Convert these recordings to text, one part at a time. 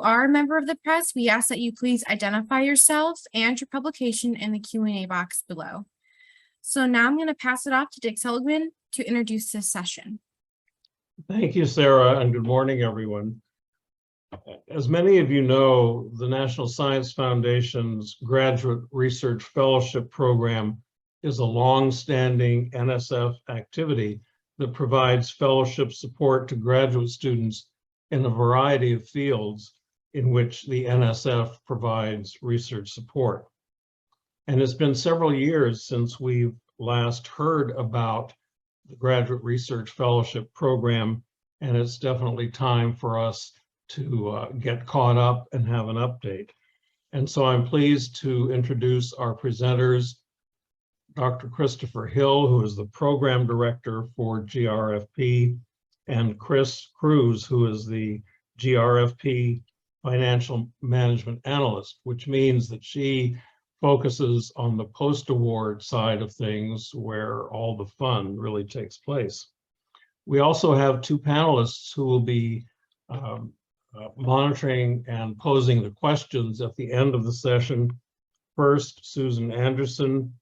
are a member of the press, we ask that you please identify yourself and your publication in the Q&A box below. So now I'm going to pass it off to Dick Seligman to introduce this session. Thank you, Sarah, and good morning, everyone. As many of you know, the National Science Foundation's Graduate Research Fellowship Program is a long-standing NSF activity that provides fellowship support to graduate students in a variety of fields in which the NSF provides research support. And it's been several years since we've last heard about the Graduate Research Fellowship Program, and it's definitely time for us to get caught up and have an update. And so I'm pleased to introduce our presenters, Dr. Christopher Hill, who is the Program Director for GRFP, and Chris Cruz, who is the GRFP Financial Management Analyst, which means that she focuses on the post-award side of things where all the fun really takes place. We also have two panelists who will be monitoring and posing the questions at the end of the session. First, Susan Anderson,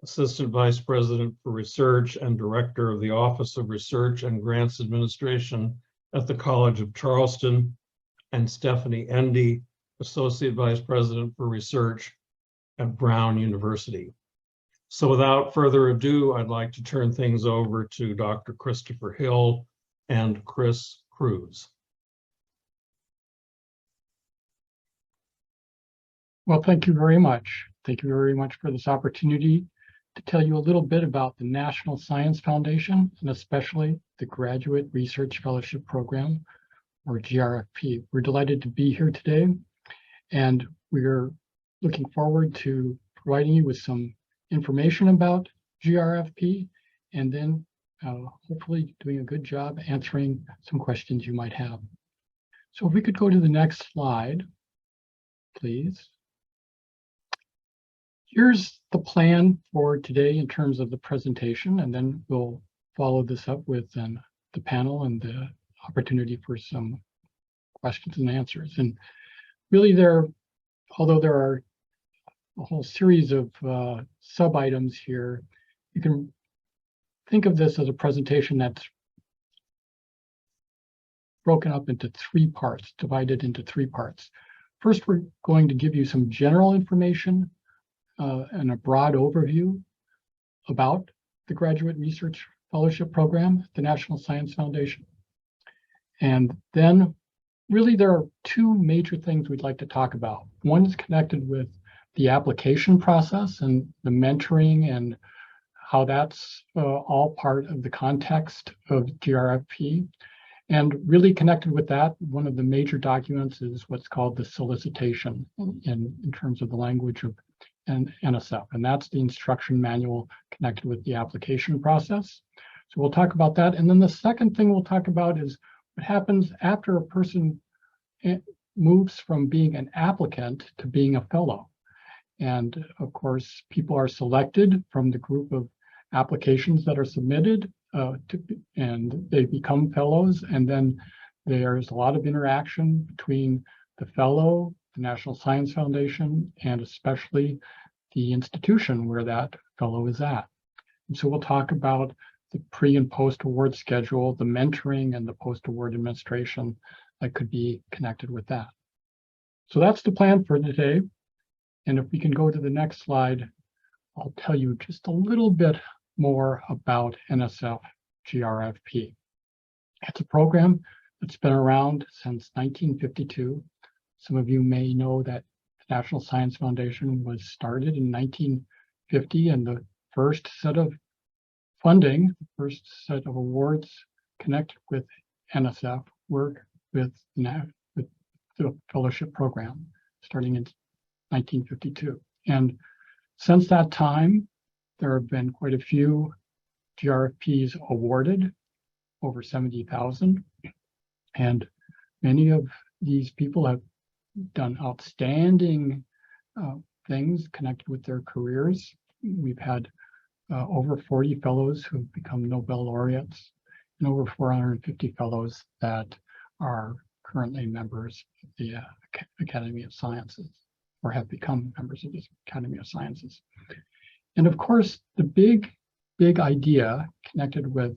Assistant Vice President for Research and Director of the Office of Research and Grants Administration at the College of Charleston, and Stephanie Endy, Associate Vice President for Research at Brown University. So without further ado, I'd like to turn things over to Dr. Christopher Hill and Chris Cruz. Well, thank you very much. Thank you very much for this opportunity to tell you a little bit about the National Science Foundation, and especially the Graduate Research Fellowship Program, or GRFP. We're delighted to be here today, and we're looking forward to providing you with some information about GRFP, and then hopefully doing a good job answering some questions you might have. So if we could go to the next slide, please. Here's the plan for today in terms of the presentation, and then we'll follow this up with the panel and the opportunity for some questions and answers. And really although there are a whole series of sub-items here, you can think of this as a presentation that's broken up into three parts, divided into three parts. First, we're going to give you some general information and a broad overview about the Graduate Research Fellowship Program at the National Science Foundation. And then really there are two major things we'd like to talk about. One is connected with the application process and the mentoring and how that's all part of the context of GRFP. And really connected with that, one of the major documents is what's called the solicitation in terms of the language of NSF, and that's the instruction manual connected with the application process. So we'll talk about that. And then the second thing we'll talk about is what happens after a person moves from being an applicant to being a fellow. And of course, people are selected from the group of applications that are submitted and they become fellows. And then there's a lot of interaction between the fellow, the National Science Foundation, and especially the institution where that fellow is at. And so we'll talk about the pre and post-award schedule, the mentoring and the post-award administration that could be connected with that. So that's the plan for today. And if we can go to the next slide, I'll tell you just a little bit more about NSF GRFP. It's a program that's been around since 1952. Some of you may know that the National Science Foundation was started in 1950, and the first set of funding, the first set of awards connected with NSF work with the fellowship program starting in 1952. And since that time, there have been quite a few GRFPs awarded, over 70,000. And many of these people have done outstanding things connected with their careers. We've had over 40 fellows who have become Nobel laureates and over 450 fellows that are currently members of the Academy of Sciences, or have become members of the Academy of Sciences. And of course, the big idea connected with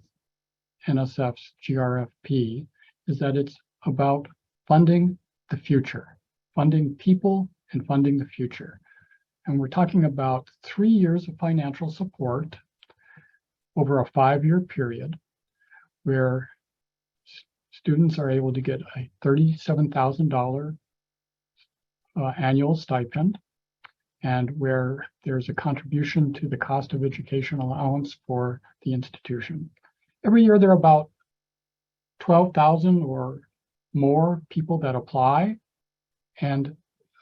NSF's GRFP is that it's about funding the future, funding people and funding the future. And we're talking about 3 years of financial support over a 5-year period, where students are able to get a $37,000 annual stipend, and where there's a contribution to the cost of education allowance for the institution. Every year there are about 12,000 or more people that apply, and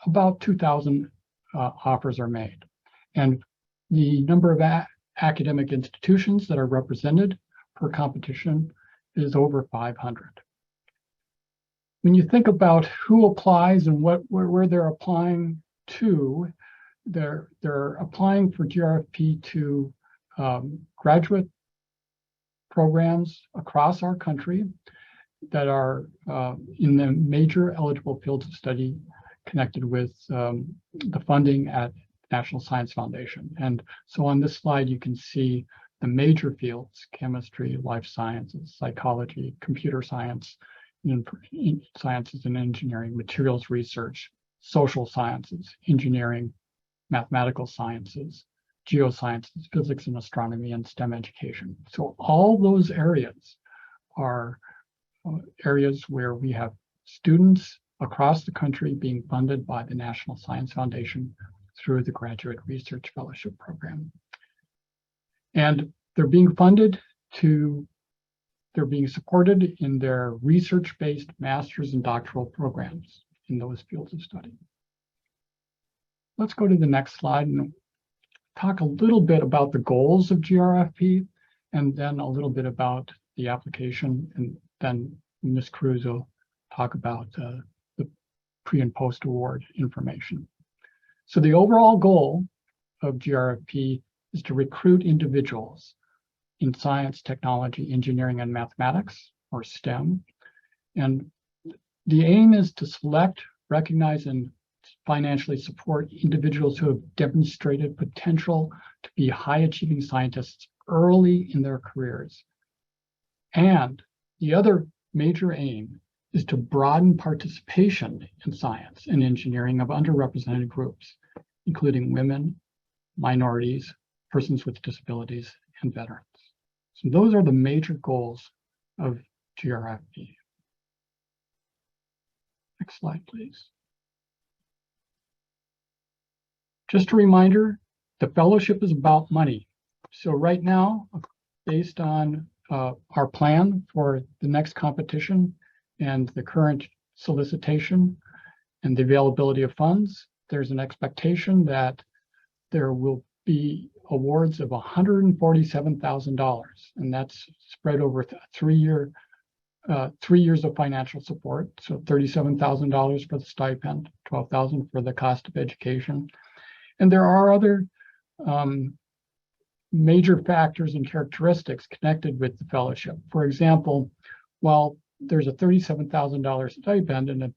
about 2,000 offers are made. And the number of academic institutions that are represented per competition is over 500. When you think about who applies and where they're applying to, they're applying for GRFP to graduate programs across our country that are in the major eligible fields of study connected with the funding at National Science Foundation. And so on this slide, you can see the major fields: chemistry, life sciences, psychology, computer science, sciences and engineering, materials research, social sciences, engineering, mathematical sciences, geosciences, physics and astronomy, and STEM education. So all those areas are areas where we have students across the country being funded by the National Science Foundation through the Graduate Research Fellowship Program. And they're being funded they're being supported in their research-based master's and doctoral programs in those fields of study. Let's go to the next slide and talk a little bit about the goals of GRFP, and then a little bit about the application, and then Ms. Cruz will talk about the pre and post award information. So the overall goal of GRFP is to recruit individuals in science, technology, engineering, and mathematics, or STEM. And the aim is to select, recognize, and financially support individuals who have demonstrated potential to be high-achieving scientists early in their careers. And the other major aim is to broaden participation in science and engineering of underrepresented groups, including women, minorities, persons with disabilities, and veterans. So those are the major goals of GRFP. Next slide, please. Just a reminder, the fellowship is about money. So right now, based on our plan for the next competition and the current solicitation and the availability of funds, there's an expectation that there will be awards of $147,000, and that's spread over 3 years of financial support. So $37,000 for the stipend, $12,000 for the cost of education. And there are other major factors and characteristics connected with the fellowship. For example, while there's a $37,000 stipend and a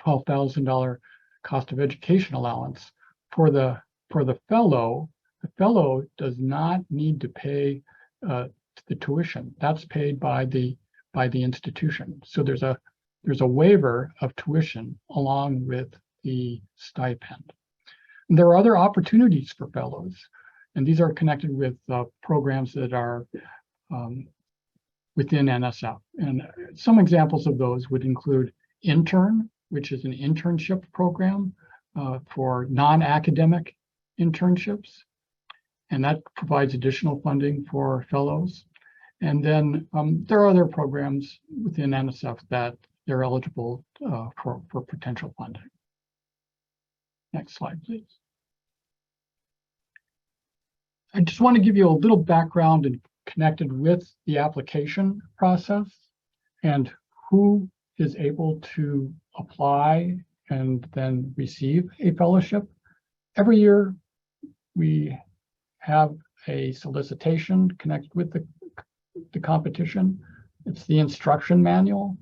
$12,000 cost of education allowance, for the fellow does not need to pay the tuition. That's paid by the institution. So there's a waiver of tuition along with the stipend. And there are other opportunities for fellows, and these are connected with programs that are within NSF. And some examples of those would include Intern, which is an internship program for non-academic internships, and that provides additional funding for fellows. And then there are other programs within NSF that they're eligible for potential funding. Next slide, please. I just want to give you a little background and connected with the application process and who is able to apply and then receive a fellowship. Every year, we have a solicitation connected with the competition. It's the instruction manual.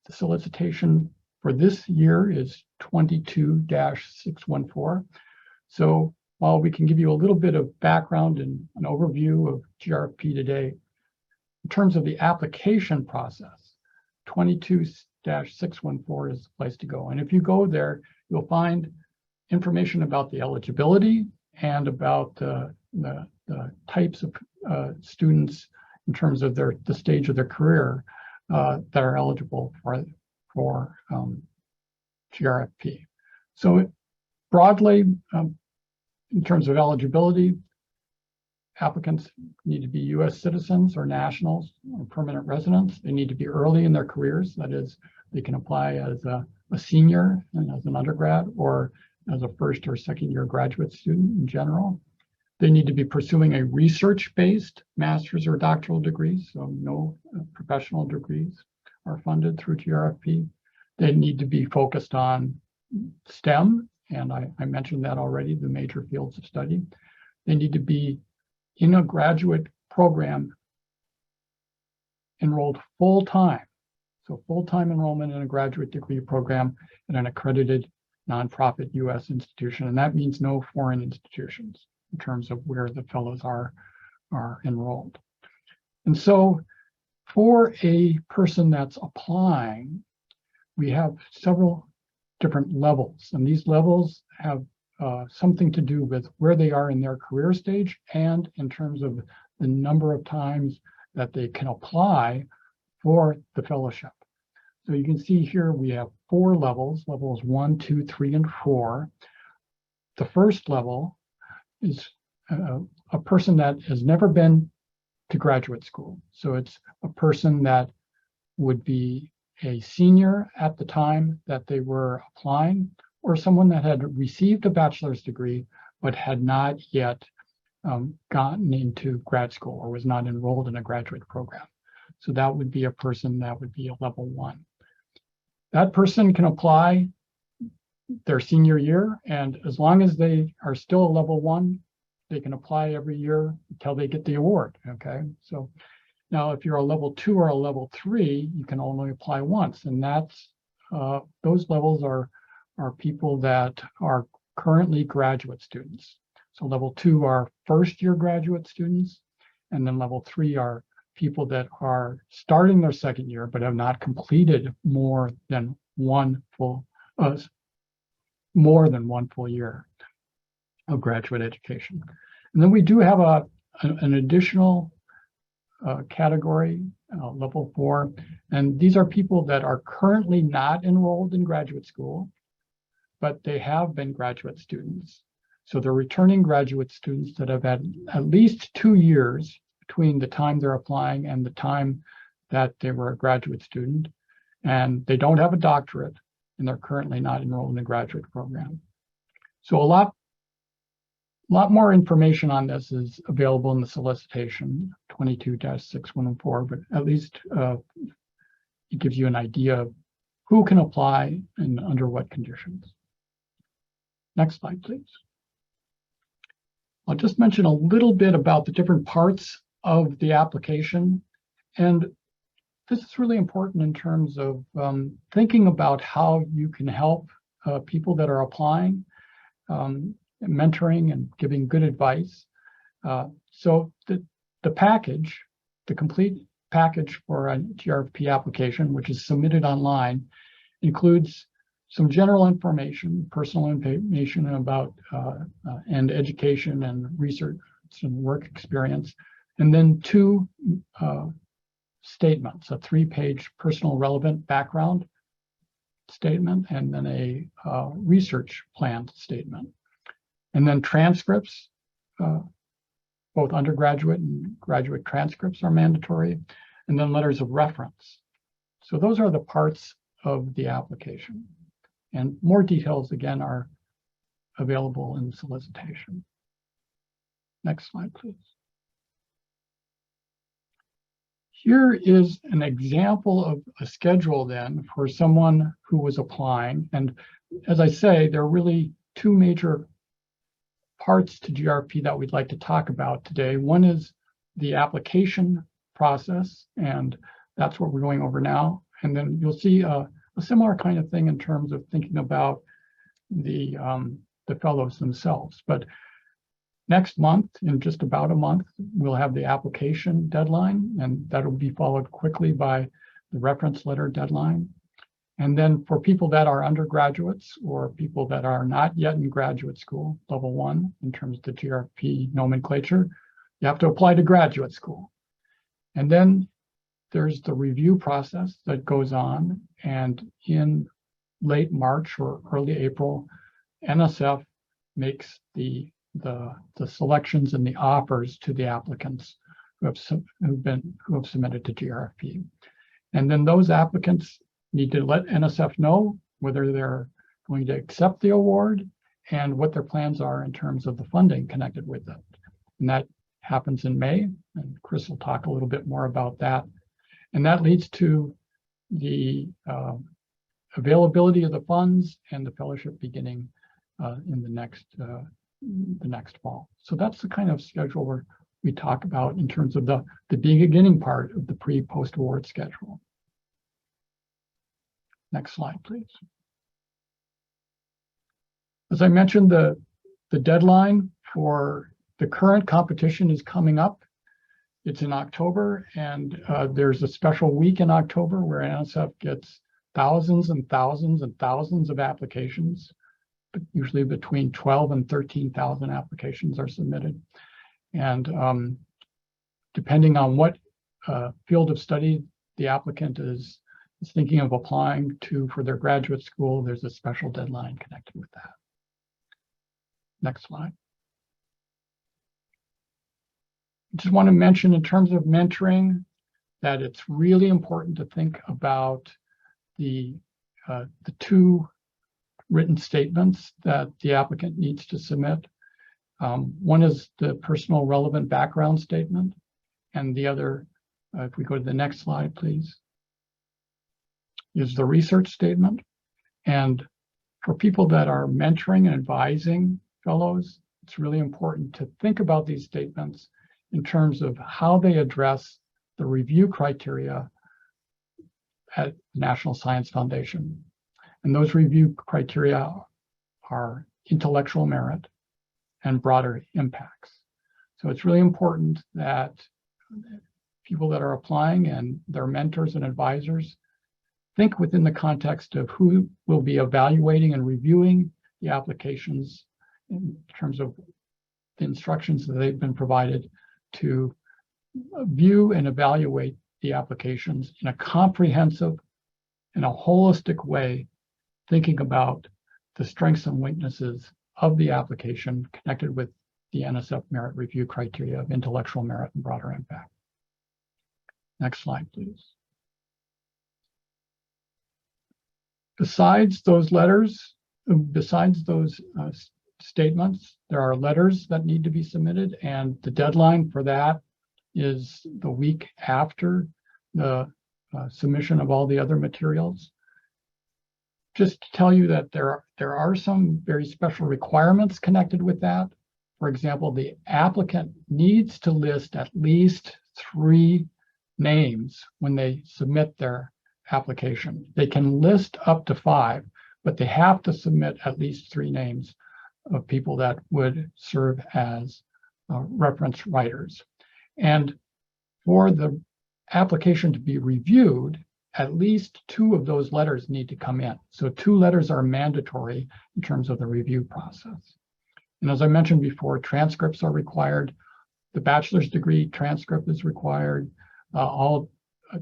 The solicitation for this year is 22-614. So while we can give you a little bit of background and an overview of GRFP today, in terms of the application process, 22-614 is the place to go. And if you go there, you'll find information about the eligibility and about the types of students in terms of the stage of their career that are eligible for GRFP. So broadly, in terms of eligibility, applicants need to be U.S. citizens or nationals or permanent residents. They need to be early in their careers. That is, they can apply as a senior and as an undergrad or as a first or second year graduate student in general. They need to be pursuing a research-based master's or doctoral degree, so no professional degrees are funded through GRFP. They need to be focused on STEM, and I mentioned that already, the major fields of study. They need to be in a graduate program enrolled full-time. So full-time enrollment in a graduate degree program in an accredited nonprofit U.S. institution, and that means no foreign institutions in terms of where the fellows are enrolled. And so for a person that's applying, we have several different levels, and these levels have something to do with where they are in their career stage and in terms of the number of times that they can apply for the fellowship. So you can see here we have 4 levels, levels 1, 2, 3, and 4. The first level is a person that has never been to graduate school. So it's a person that would be a senior at the time that they were applying, or someone that had received a bachelor's degree but had not yet gotten into grad school or was not enrolled in a graduate program. So that would be a person that would be a level 1. That person can apply their senior year, and as long as they are still a level 1, they can apply every year until they get the award, okay? So now if you're a level 2 or a level 3, you can only apply once, and that's those levels are people that are currently graduate students. So level 2 are first year graduate students, and then level 3 are people that are starting their second year but have not completed more than one full year of graduate education. And then we do have an additional category, level 4, and these are people that are currently not enrolled in graduate school, but they have been graduate students. So they're returning graduate students that have had at least 2 years between the time they're applying and the time that they were a graduate student, and they don't have a doctorate, and they're currently not enrolled in a graduate program. So a lot more information on this is available in the solicitation 22-6114, but at least it gives you an idea of who can apply and under what conditions. Next slide, please. I'll just mention a little bit about the different parts of the application. And this is really important in terms of thinking about how you can help people that are applying, mentoring and giving good advice. So the package, the complete package for a GRFP application, which is submitted online, includes some general information, personal information about and education and research and work experience, and then 2 statements, a 3-page personal relevant background statement, and then a research plan statement. And then transcripts, both undergraduate and graduate transcripts are mandatory, and then letters of reference. So those are the parts of the application. And more details, again, are available in the solicitation. Next slide, please. Here is an example of a schedule then for someone who was applying. And as I say, there are really 2 major parts to GRFP that we'd like to talk about today. One is the application process, and that's what we're going over now. And then you'll see a a similar kind of thing in terms of thinking about the fellows themselves. But next month, in just about a month, we'll have the application deadline, and that'll be followed quickly by the reference letter deadline. And then for people that are undergraduates or people that are not yet in graduate school, level 1, in terms of the GRP nomenclature, you have to apply to graduate school. And then there's the review process that goes on. And in late March or early April, NSF makes the selections and the offers to the applicants who have submitted to GRFP. And then those applicants need to let NSF know whether they're going to accept the award and what their plans are in terms of the funding connected with it. And that happens in May, and Chris will talk a little bit more about that. And that leads to the availability of the funds and the fellowship beginning in the next fall. So that's the kind of schedule where we talk about in terms of the beginning part of the pre-post award schedule. Next slide, please. As I mentioned, the deadline for the current competition is coming up. It's in October, and there's a special week in October where NSF gets thousands and thousands and thousands of applications. But usually between 12 and 13,000 applications are submitted. And depending on what field of study the applicant is thinking of applying to for their graduate school, there's a special deadline connected with that. Next slide. I just want to mention in terms of mentoring that it's really important to think about the 2 written statements that the applicant needs to submit. One is the personal relevant background statement, and the other, if we go to the next slide, please, is the research statement. And for people that are mentoring and advising fellows, it's really important to think about these statements in terms of how they address the review criteria at National Science Foundation. And those review criteria are intellectual merit and broader impacts. So it's really important that people that are applying and their mentors and advisors think within the context of who will be evaluating and reviewing the applications in terms of the instructions that they've been provided to view and evaluate the applications in a comprehensive and a holistic way, thinking about the strengths and weaknesses of the application connected with the NSF merit review criteria of intellectual merit and broader impact. Next slide, please. Besides those letters, besides those statements, there are letters that need to be submitted, and the deadline for that is the week after the submission of all the other materials. Just to tell you that there are some very special requirements connected with that. For example, the applicant needs to list at least 3 names when they submit their application. They can list up to 5, but they have to submit at least 3 names of people that would serve as reference writers. And for the application to be reviewed, at least 2 of those letters need to come in. So 2 letters are mandatory in terms of the review process. And as I mentioned before, transcripts are required. The bachelor's degree transcript is required. All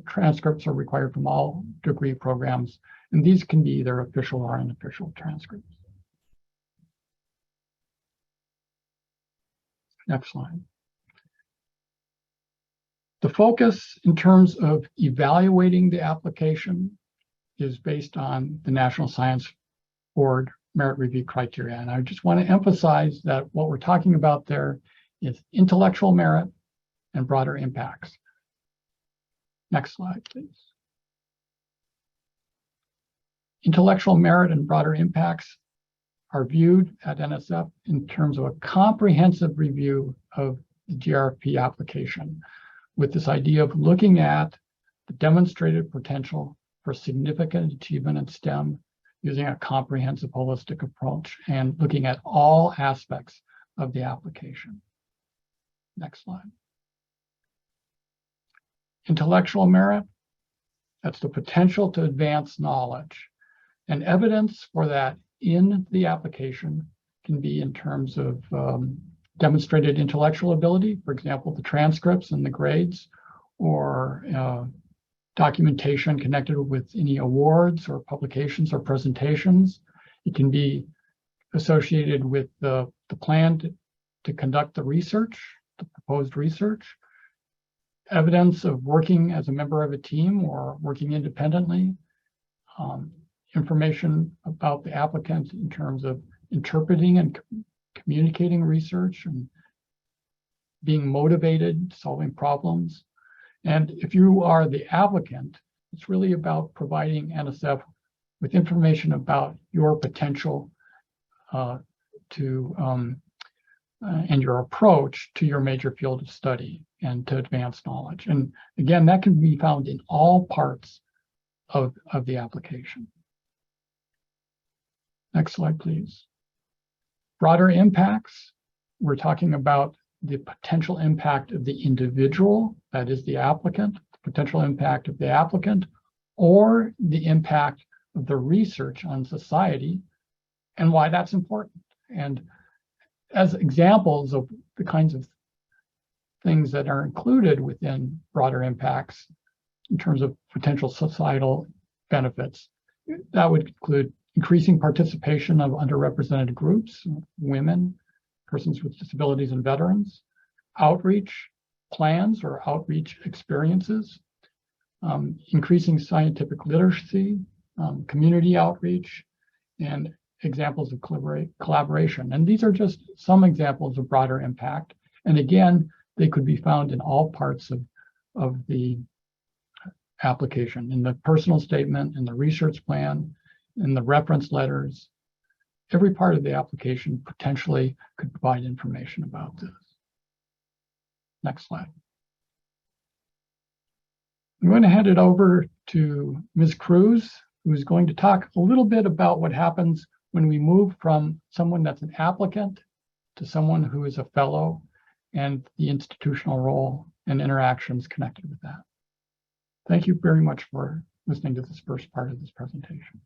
transcripts are required from all degree programs. And these can be either official or unofficial transcripts. Next slide. The focus in terms of evaluating the application is based on the National Science Board merit review criteria. And I just want to emphasize that what we're talking about there is intellectual merit and broader impacts. Next slide, please. Intellectual merit and broader impacts are viewed at NSF in terms of a comprehensive review of the GRP application, with this idea of looking at the demonstrated potential for significant achievement in STEM using a comprehensive holistic approach and looking at all aspects of the application. Next slide. Intellectual merit, that's the potential to advance knowledge. And evidence for that in the application can be in terms of demonstrated intellectual ability, for example, the transcripts and the grades, or documentation connected with any awards or publications or presentations. It can be associated with the plan to conduct the research, the proposed research, evidence of working as a member of a team or working independently, information about the applicant in terms of interpreting and communicating research and being motivated, solving problems. And if you are the applicant, it's really about providing NSF with information about your potential and your approach to your major field of study and to advance knowledge. And again, that can be found in all parts of the application. Next slide, please. Broader impacts. We're talking about the potential impact of the individual, that is the applicant, the potential impact of the applicant, or the impact of the research on society and why that's important. And as examples of the kinds of things that are included within broader impacts in terms of potential societal benefits, that would include increasing participation of underrepresented groups, women, persons with disabilities, and veterans, outreach plans or outreach experiences, increasing scientific literacy, community outreach, and examples of collaboration. And these are just some examples of broader impact. And again, they could be found in all parts of the application, in the personal statement, in the research plan, in the reference letters. Every part of the application potentially could provide information about this. Next slide. I'm going to hand it over to Ms. Cruz, who's going to talk a little bit about what happens when we move from someone that's an applicant to someone who is a fellow and the institutional role and interactions connected with that. Thank you very much for listening to this first part of this presentation.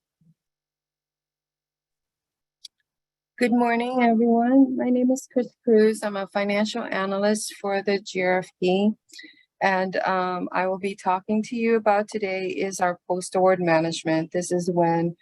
Good morning, everyone. My name is Chris Cruz. I'm a financial analyst for the Grfp. And I will be talking to you about today is our post-award management. This is when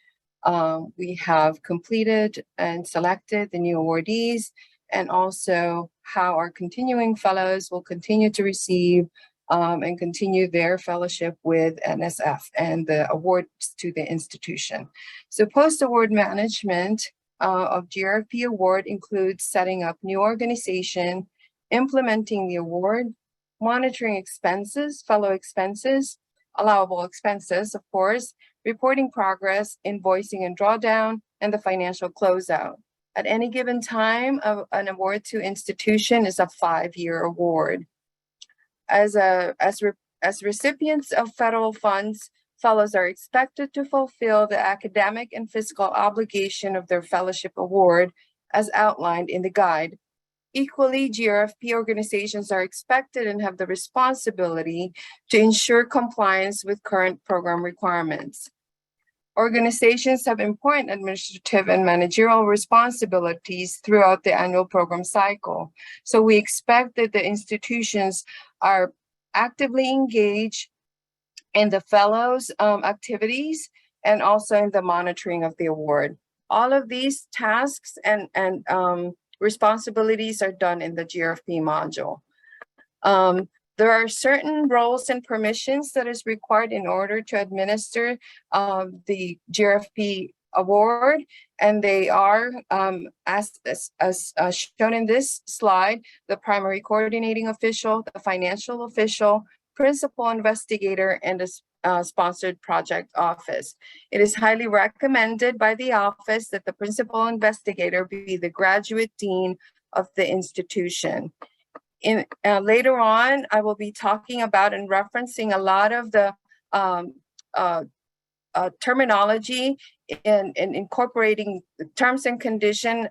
we have completed and selected the new awardees, and also how our continuing fellows will continue to receive and continue their fellowship with NSF and the awards to the institution. So post-award management of Grfp award includes setting up new organization, implementing the award, monitoring expenses, fellow expenses, allowable expenses, of course, reporting progress, invoicing and drawdown, and the financial closeout. At any given time, an award to institution is a 5-year award. As recipients of federal funds, fellows are expected to fulfill the academic and fiscal obligation of their fellowship award as outlined in the guide. Equally, Grfp organizations are expected and have the responsibility to ensure compliance with current program requirements. Organizations have important administrative and managerial responsibilities throughout the annual program cycle. So we expect that the institutions are actively engaged in the fellows' activities and also in the monitoring of the award. All of these tasks and responsibilities are done in the Grfp module. There are certain roles and permissions that is required in order to administer the Grfp award, and they are, as shown in this slide, the primary coordinating official, the financial official, principal investigator, and a sponsored project office. It is highly recommended by the office that the principal investigator be the graduate dean of the institution. Later on, I will be talking about and referencing a lot of the terminology in incorporating the terms and condition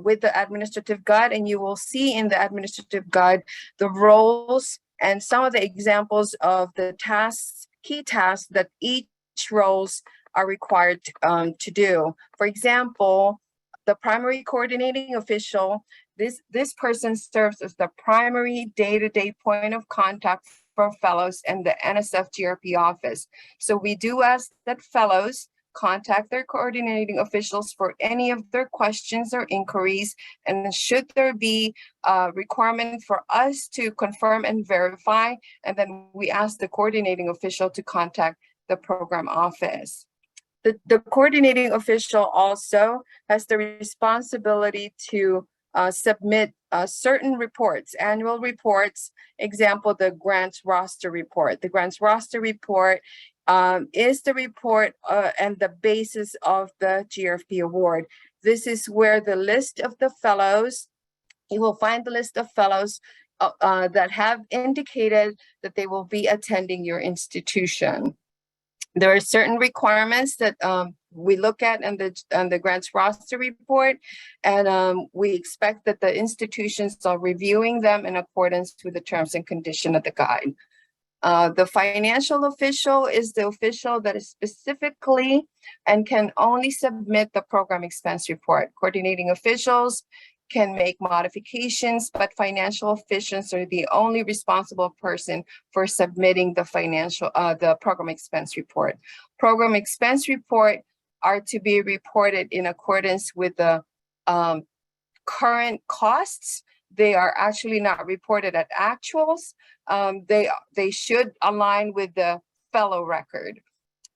with the administrative guide, and you will see in the administrative guide the roles and some of the examples of the tasks, key tasks that each roles are required to do. For example, the primary coordinating official, this person serves as the primary day-to-day point of contact for fellows and the NSF GRP office. So we do ask that fellows contact their coordinating officials for any of their questions or inquiries. And should there be a requirement for us to confirm and verify, and then we ask the coordinating official to contact the program office. The coordinating official also has the responsibility to submit certain reports, annual reports. Example, the grants roster report. The grants roster report is the report and the basis of the GRFP award. This is where the list of the fellows, you will find the list of fellows that have indicated that they will be attending your institution. There are certain requirements that we look at in the grants roster report, and we expect that the institutions are reviewing them in accordance with the terms and condition of the guide. The financial official is the official that is specifically and can only submit the program expense report. Coordinating officials can make modifications, but financial officials are the only responsible person for submitting the the program expense report. Program expense report are to be reported in accordance with the current costs. They are actually not reported at actuals. They should align with the fellow record.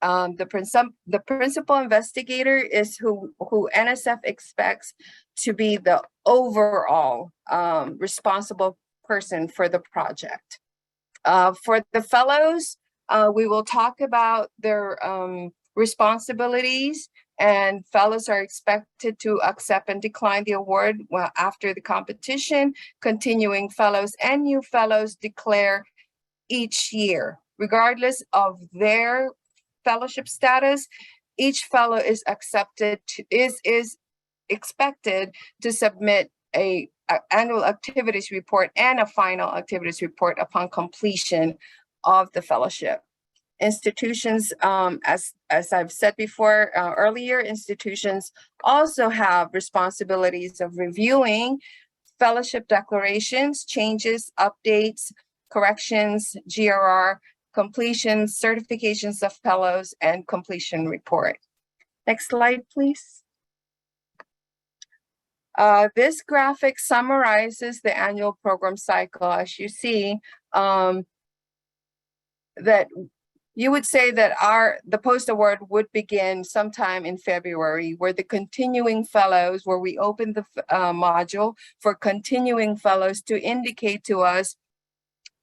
The principal investigator is who NSF expects to be the overall responsible person for the project. For the fellows, we will talk about their responsibilities, and fellows are expected to accept and decline the award after the competition. Continuing fellows and new fellows declare each year, regardless of their fellowship status. Each fellow is expected to submit a annual activities report and a final activities report upon completion of the fellowship. Institutions, as I've said before earlier, institutions also have responsibilities of reviewing fellowship declarations, changes, updates, corrections, GRR, completions, certifications of fellows, and completion report. Next slide, please. This graphic summarizes the annual program cycle. As you see, that you would say that the post-award would begin sometime in February, where the continuing fellows, where we open the module for continuing fellows to indicate to us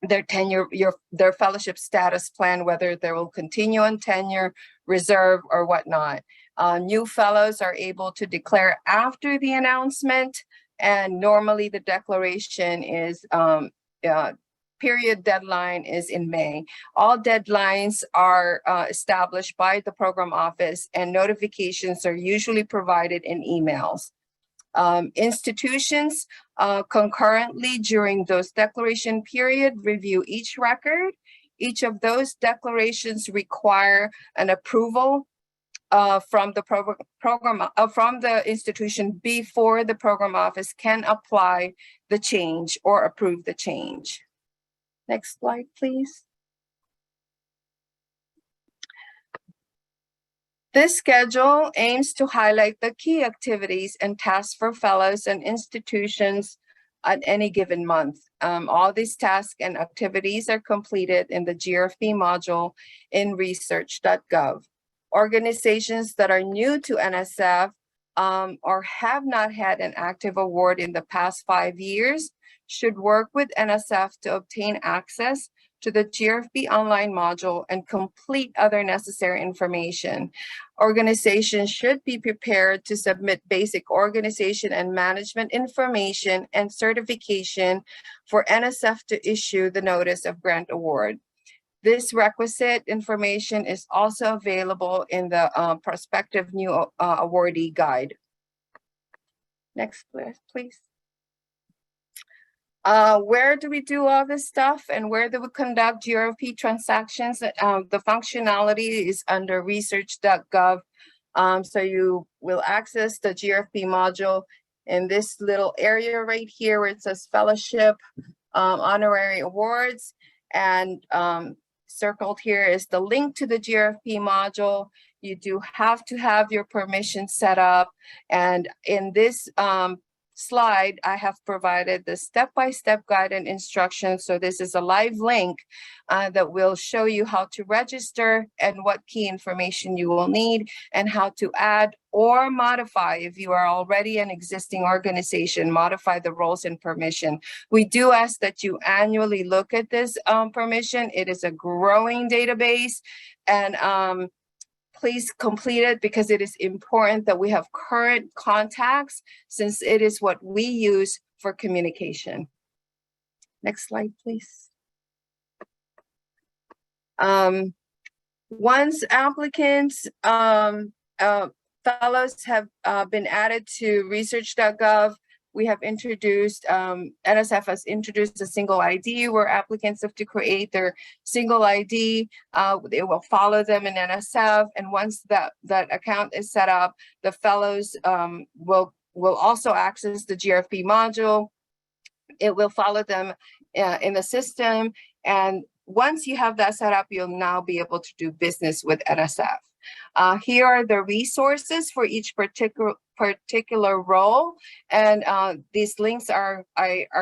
their tenure, their fellowship status plan, whether they will continue on tenure, reserve, or whatnot. New fellows are able to declare after the announcement, and normally the declaration is period deadline is in May. All deadlines are established by the program office, and notifications are usually provided in emails. Institutions concurrently during those declaration period review each record. Each of those declarations require an approval from the from the institution before the program office can apply the change or approve the change. Next slide, please. This schedule aims to highlight the key activities and tasks for fellows and institutions at any given month. All these tasks and activities are completed in the GRFP module in research.gov. Organizations that are new to NSF or have not had an active award in the past 5 years should work with NSF to obtain access to the GRFP online module and complete other necessary information. Organizations should be prepared to submit basic organization and management information and certification for NSF to issue the notice of grant award. This requisite information is also available in the prospective new awardee guide. Next, please. Where do we do all this stuff and where do we conduct GRFP transactions? The functionality is under research.gov. So you will access the GRFP module in this little area right here where it says fellowship, honorary awards, and circled here is the link to the GRFP module. You do have to have your permission set up. And in this slide, I have provided the step-by-step guide and instructions. So this is a live link that will show you how to register and what key information you will need and how to add or modify, if you are already an existing organization, modify the roles and permission. We do ask that you annually look at this permission. It is a growing database, and please complete it because it is important that we have current contacts since it is what we use for communication. Next slide, please. Once applicants, fellows have been added to research.gov, we have introduced, NSF has introduced a single ID where applicants have to create their single ID. They will follow them in NSF. And once that account is set up, the fellows will also access the GRFP module. It will follow them in the system. And once you have that set up, you'll now be able to do business with NSF. Here are the resources for each particular role, and these links are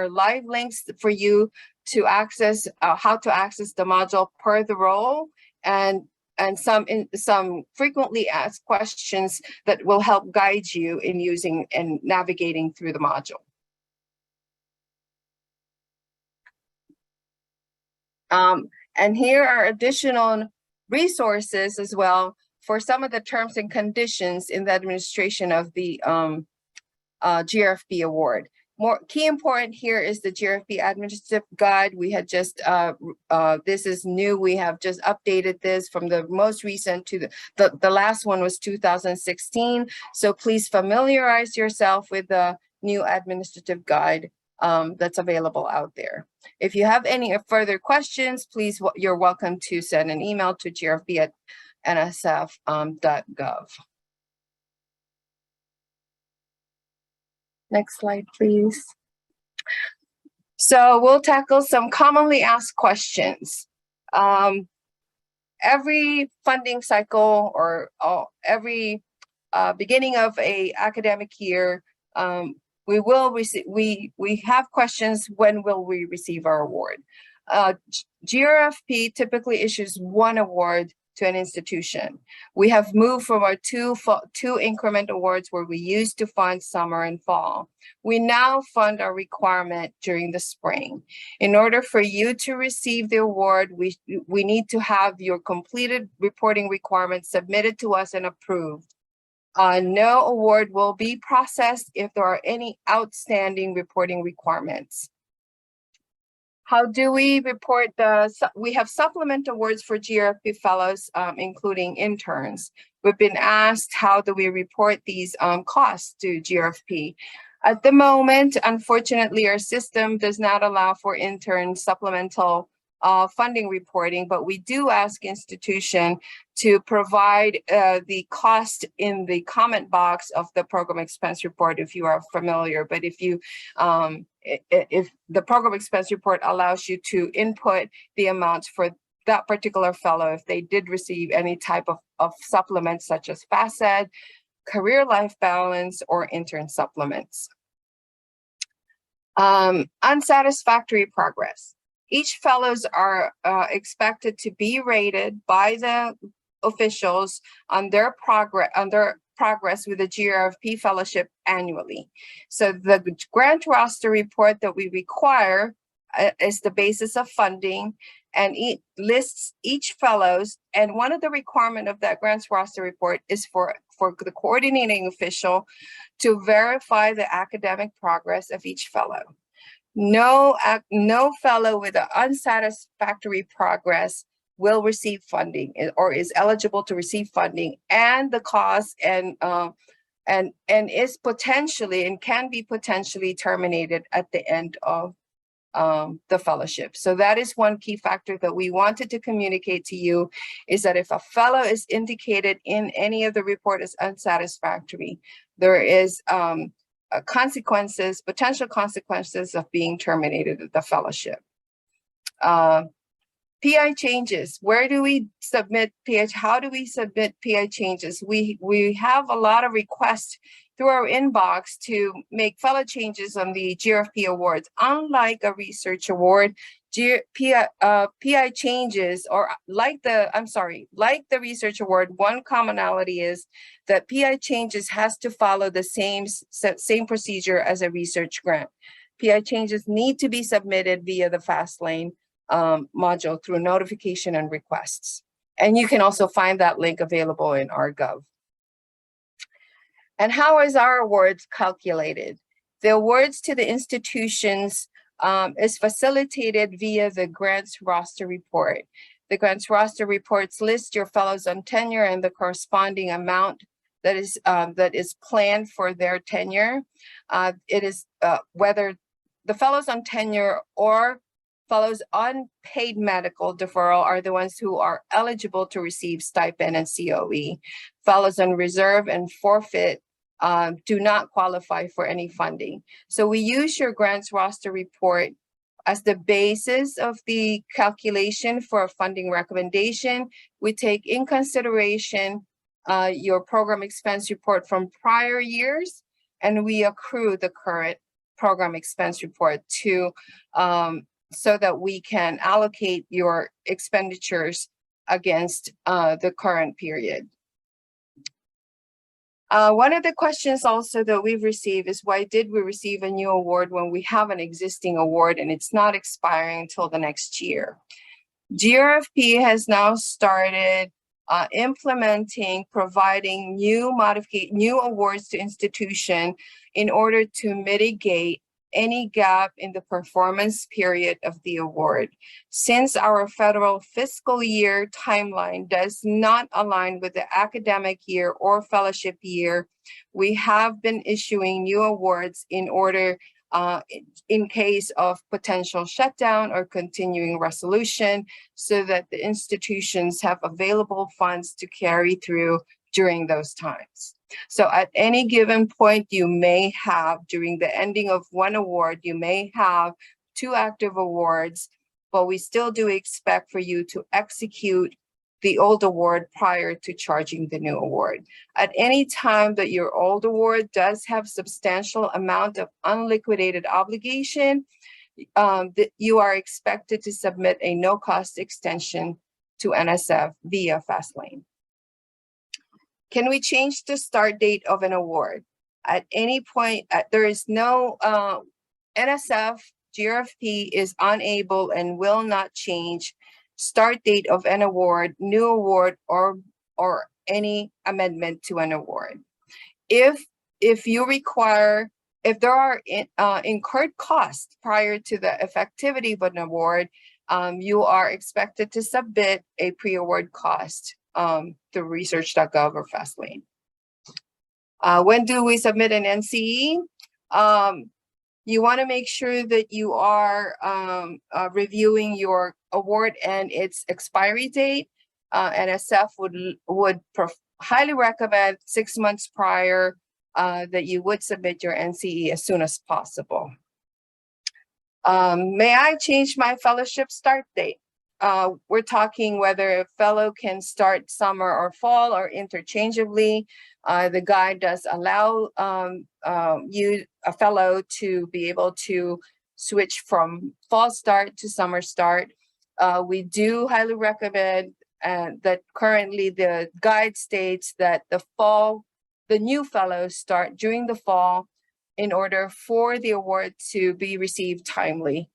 live links for you to access how to access the module per the role, and some frequently asked questions that will help guide you in using and navigating through the module. And here are additional resources as well for some of the terms and conditions in the administration of the GRFP award. More key important here is the GRFP administrative guide. We had just, this is new. We have just updated this from the most recent to the last one was 2016. So please familiarize yourself with the new administrative guide that's available out there. If you have any further questions, please, you're welcome to send an email to grfp@nsf.gov. Next slide, please. So we'll tackle some commonly asked questions. Every funding cycle or every beginning of a academic year, we will receive, we have questions, when will we receive our award? GRFP typically issues one award to an institution. We have moved from our two increment awards where we used to fund summer and fall. We now fund our requirement during the spring. In order for you to receive the award, we need to have your completed reporting requirements submitted to us and approved. No award will be processed if there are any outstanding reporting requirements. How do we report we have supplement awards for GRFP fellows, including interns. We've been asked, how do we report these costs to GRFP? At the moment, unfortunately, our system does not allow for intern supplemental funding reporting, but we do ask institution to provide the cost in the comment box of the program expense report if you are familiar. But if you if the program expense report allows you to input the amounts for that particular fellow if they did receive any type of supplements such as FACED, career life balance, or intern supplements. Unsatisfactory progress. Each fellows are expected to be rated by the officials on their progress with the GRFP fellowship annually. So the grant roster report that we require is the basis of funding, and it lists each fellows. And one of the requirements of that grants roster report is for the coordinating official to verify the academic progress of each fellow. No fellow with an unsatisfactory progress will receive funding or is eligible to receive funding, and the cost and is potentially and can be potentially terminated at the end of the fellowship. So that is one key factor that we wanted to communicate to you, is that if a fellow is indicated in any of the report as unsatisfactory, there is potential consequences of being terminated at the fellowship. PI changes. Where do we submit PI? How do we submit PI changes? We have a lot of requests through our inbox to make fellow changes on the GRFP awards. Unlike a research award, PI changes, or like the research award, one commonality is that PI changes has to follow the same procedure as a research grant. PI changes need to be submitted via the fast lane module through notification and requests. And you can also find that link available in our.gov. And how is our awards calculated? The awards to the institutions is facilitated via the grants roster report. The grants roster reports list your fellows on tenure and the corresponding amount that is planned for their tenure. It is whether the fellows on tenure or fellows on paid medical deferral are the ones who are eligible to receive stipend and COE. Fellows on reserve and forfeit do not qualify for any funding. So we use your grants roster report as the basis of the calculation for a funding recommendation. We take in consideration your program expense report from prior years, and we accrue the current program expense report to so that we can allocate your expenditures against the current period. One of the questions also that we've received is, why did we receive a new award when we have an existing award and it's not expiring until the next year? GRFP has now started providing new awards to institution in order to mitigate any gap in the performance period of the award. Since our federal fiscal year timeline does not align with the academic year or fellowship year, we have been issuing new awards in order, in case of potential shutdown or continuing resolution, so that the institutions have available funds to carry through during those times. So at any given point, you may have, during the ending of one award, you may have 2 active awards, but we still do expect for you to execute the old award prior to charging the new award. At any time that your old award does have substantial amount of unliquidated obligation, you are expected to submit a no-cost extension to NSF via Fastlane. Can we change the start date of an award? At any point, there is no, NSF, GRFP is unable and will not change start date of an award, new award, or any amendment to an award. If there are incurred costs prior to the effectivity of an award, you are expected to submit a pre-award cost through research.gov or Fastlane. When do we submit an NCE? You want to make sure that you are reviewing your award and its expiry date. NSF would highly recommend 6 months prior that you would submit your NCE as soon as possible. May I change my fellowship start date? We're talking whether a fellow can start summer or fall or interchangeably. The guide does allow a fellow to be able to switch from fall start to summer start. We do highly recommend that currently the guide states that the new fellows start during the fall in order for the award to be received timely.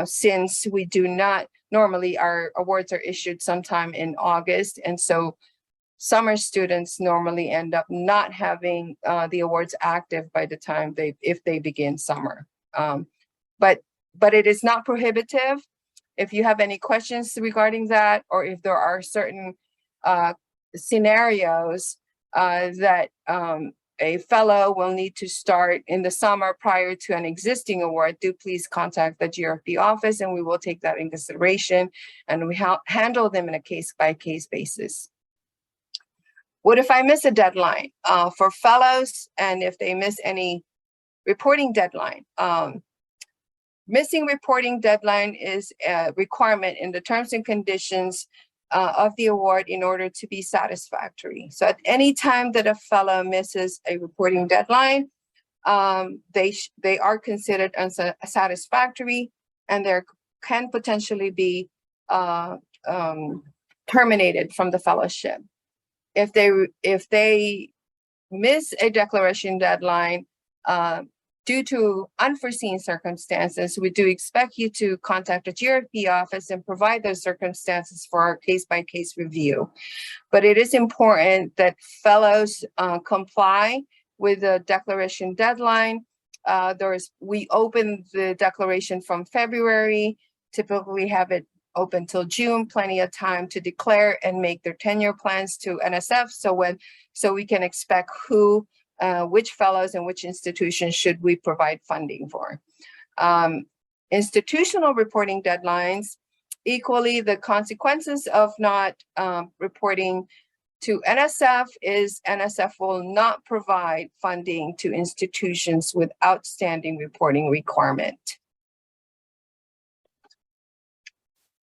Since we do not, normally our awards are issued sometime in August, and so summer students normally end up not having the awards active by the time if they begin summer. But it is not prohibitive. if you have any questions regarding that, or if there are certain scenarios that a fellow will need to start in the summer prior to an existing award, do please contact the GRFP office and we will take that in consideration and we handle them in a case-by-case basis. What if I miss a deadline for fellows, and if they miss any reporting deadline? Missing reporting deadline is a requirement in the terms and conditions of the award in order to be satisfactory. So at any time that a fellow misses a reporting deadline, they are considered unsatisfactory, and there can potentially be terminated from the fellowship. If they miss a declaration deadline due to unforeseen circumstances, we do expect you to contact the GRFP office and provide those circumstances for our case-by-case review. But it is important that fellows comply with the declaration deadline. We open the declaration from February, typically have it open till June, plenty of time to declare and make their tenure plans to NSF. So we can expect which fellows and which institutions should we provide funding for. Institutional reporting deadlines, equally the consequences of not reporting to NSF is NSF will not provide funding to institutions with outstanding reporting requirement.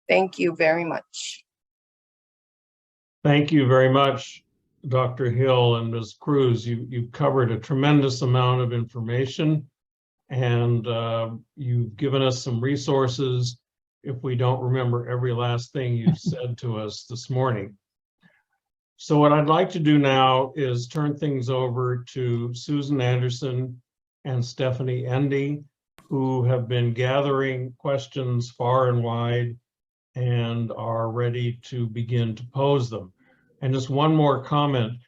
Thank you very much. Thank you very much, Dr. Hill and Ms. Cruz. You've covered a tremendous amount of information, and you've given us some resources if we don't remember every last thing you've said to us this morning. So what I'd like to do now is turn things over to Susan Anderson and Stephanie Endy, who have been gathering questions far and wide and are ready to begin to pose them. And just one more comment.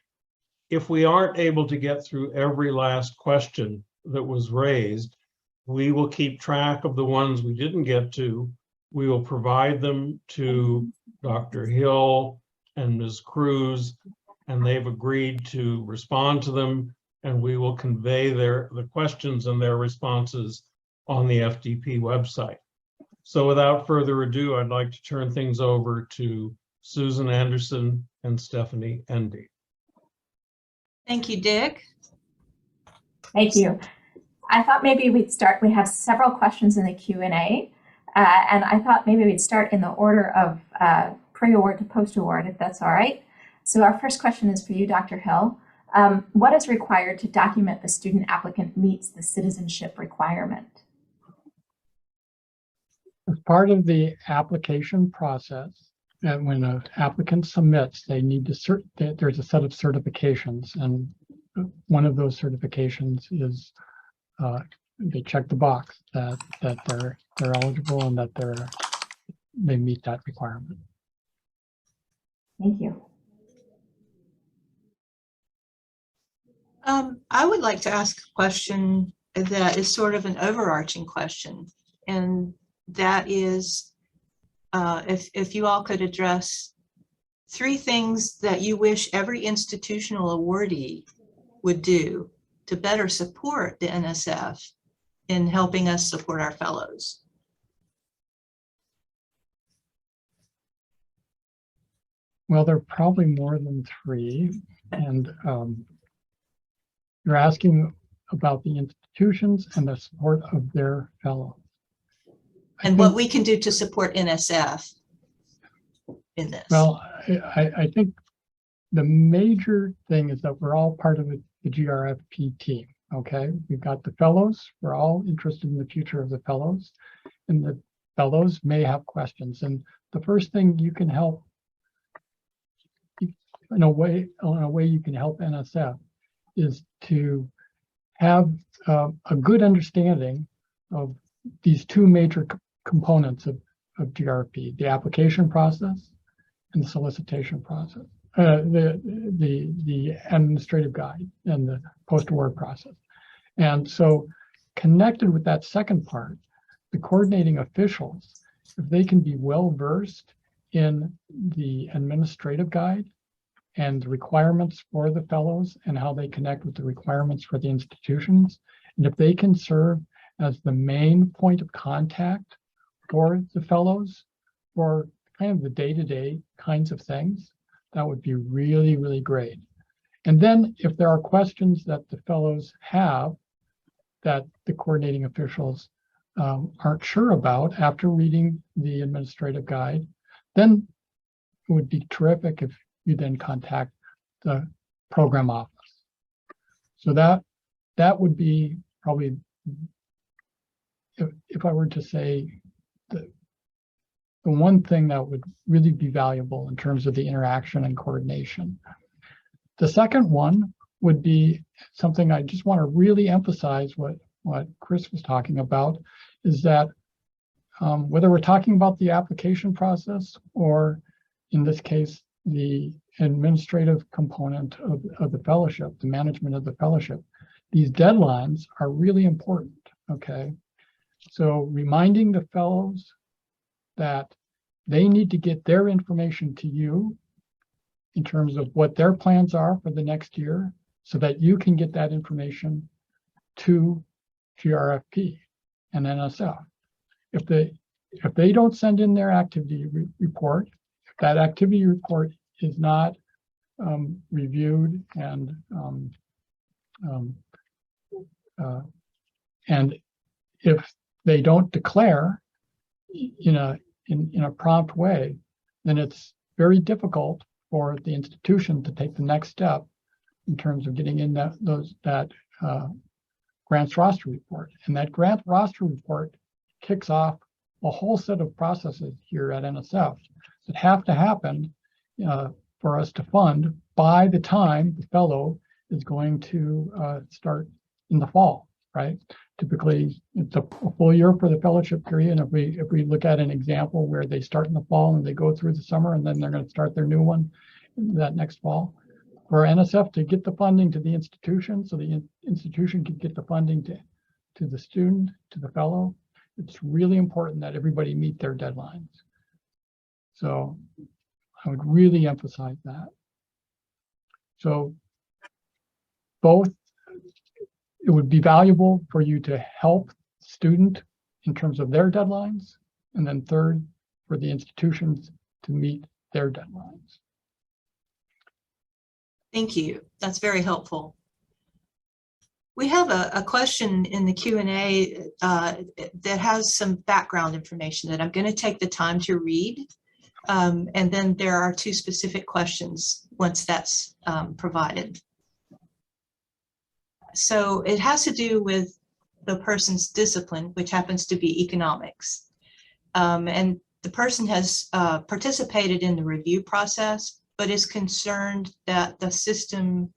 If we aren't able to get through every last question that was raised, we will keep track of the ones we didn't get to. We will provide them to Dr. Hill and Ms. Cruz, and they've agreed to respond to them, and we will convey the questions and their responses on the FDP website. So without further ado, I'd like to turn things over to Susan Anderson and Stephanie Endy. Thank you, Dick. Thank you. I thought maybe we'd start, we have several questions in the Q&A, and I thought maybe we'd start in the order of pre-award to post-award, if that's all right. So our first question is for you, Dr. Hill. What is required to document the student applicant meets the citizenship requirement? As part of the application process, and when an applicant submits, they need to there's a set of certifications, and one of those certifications is they check the box that they're eligible and that they meet that requirement. Thank you. I would like to ask a question that is sort of an overarching question, and that is if you all could address 3 things that you wish every institutional awardee would do to better support the NSF in helping us support our fellows. Well, there are probably more than 3, and you're asking about the institutions and the support of their fellows. And what we can do to support NSF in this. Well, I think the major thing is that we're all part of the GRFP team, okay? We've got the fellows, we're all interested in the future of the fellows, and the fellows may have questions. And the first thing you can help, in a way you can help NSF is to have a good understanding of these 2 major components of GRFP, the application process and the solicitation process, the administrative guide and the post-award process. And so connected with that second part, the coordinating officials if they can be well-versed in the administrative guide and the requirements for the fellows and how they connect with the requirements for the institutions, and if they can serve as the main point of contact for the fellows for kind of the day-to-day kinds of things, that would be really, really great. And then if there are questions that the fellows have that the coordinating officials aren't sure about after reading the administrative guide, then it would be terrific if you then contact the program office. So that would be probably, if I were to say, the one thing that would really be valuable in terms of the interaction and coordination. The second one would be something I just want to really emphasize what Chris was talking about, is that whether we're talking about the application process or in this case, the administrative component of the fellowship, the management of the fellowship, these deadlines are really important, okay? So reminding the fellows that they need to get their information to you in terms of what their plans are for the next year so that you can get that information to GRFP and NSF. If they don't send in their activity report, if that activity report is not reviewed and if they don't declare in a prompt way, then it's very difficult for the institution to take the next step in terms of getting in that grants roster report. And that grant roster report kicks off a whole set of processes here at NSF that have to happen for us to fund by the time the fellow is going to start in the fall, right? Typically, it's a full year for the fellowship period. And if we look at an example where they start in the fall and they go through the summer and then they're going to start their new one that next fall, for NSF to get the funding to the institution so the institution can get the funding to the student, to the fellow, it's really important that everybody meet their deadlines. So I would really emphasize that. So both, it would be valuable for you to help student in terms of their deadlines, and then third, for the institutions to meet their deadlines. Thank you. That's very helpful. We have a question in the Q&A that has some background information that I'm going to take the time to read. And then there are two specific questions once that's provided. So it has to do with the person's discipline, which happens to be economics. And the person has participated in the review process, but is concerned that the system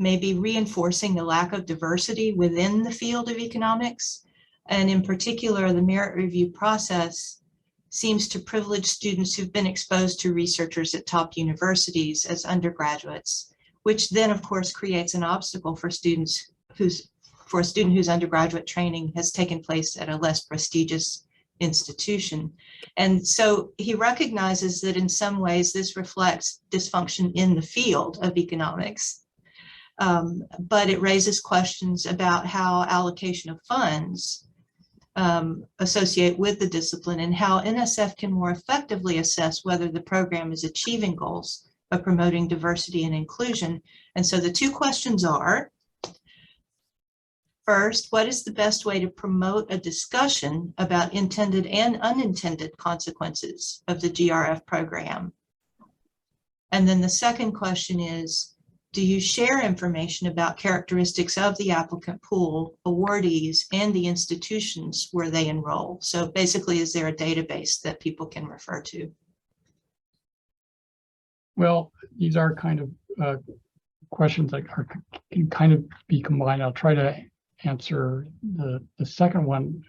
may be reinforcing the lack of diversity within the field of economics. And in particular, the merit review process seems to privilege students who've been exposed to researchers at top universities as undergraduates, which then of course creates an obstacle for students for a student whose undergraduate training has taken place at a less prestigious institution. And so he recognizes that in some ways this reflects dysfunction in the field of economics, but it raises questions about how allocation of funds associate with the discipline and how NSF can more effectively assess whether the program is achieving goals of promoting diversity and inclusion. And so the two questions are, first, what is the best way to promote a discussion about intended and unintended consequences of the GRF program? And then the second question is, do you share information about characteristics of the applicant pool, awardees, and the institutions where they enroll? So basically, is there a database that people can refer to? Well, these are kind of questions that can kind of be combined. I'll try to answer the second one.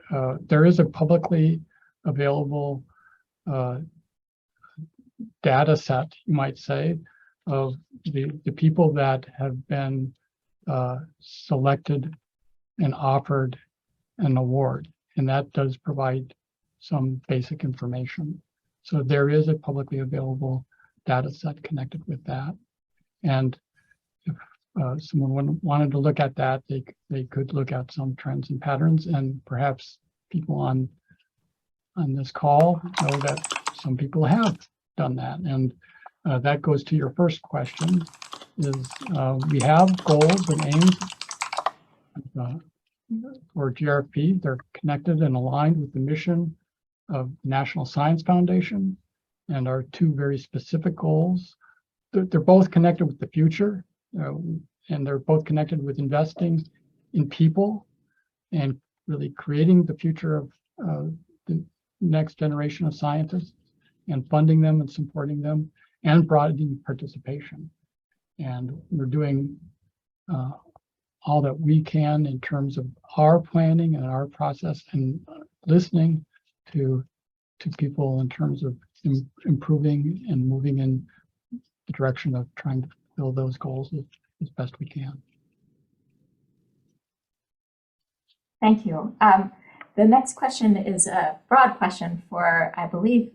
There is a publicly available data set, you might say, of the people that have been selected and offered an award. And that does provide some basic information. So there is a publicly available data set connected with that. And if someone wanted to look at that, they could look at some trends and patterns, and perhaps people on this call know that some people have done that. And that goes to your first question, is we have goals and aims for GRFP. They're connected and aligned with the mission of the National Science Foundation and our two very specific goals. They're both connected with the future, and they're both connected with investing in people and really creating the future of the next generation of scientists and funding them and supporting them and broadening participation. And we're doing all that we can in terms of our planning and our process, and listening to people in terms of improving and moving in the direction of trying to fulfill those goals as best we can. Thank you. The next question is a broad question for, I believe,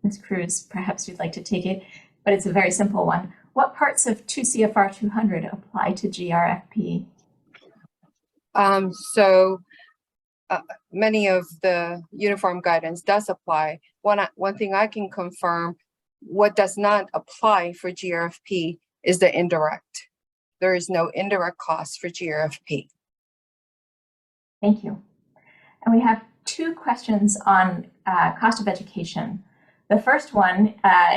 Ms. Cruz. Perhaps you'd like to take it, but it's a very simple one. What parts of 2 CFR 200 apply to GRFP? Many of the uniform guidance does apply. One thing I can confirm, what does not apply for GRFP is the indirect. There is no indirect cost for GRFP. Thank you. And we have two questions on cost of education. The first one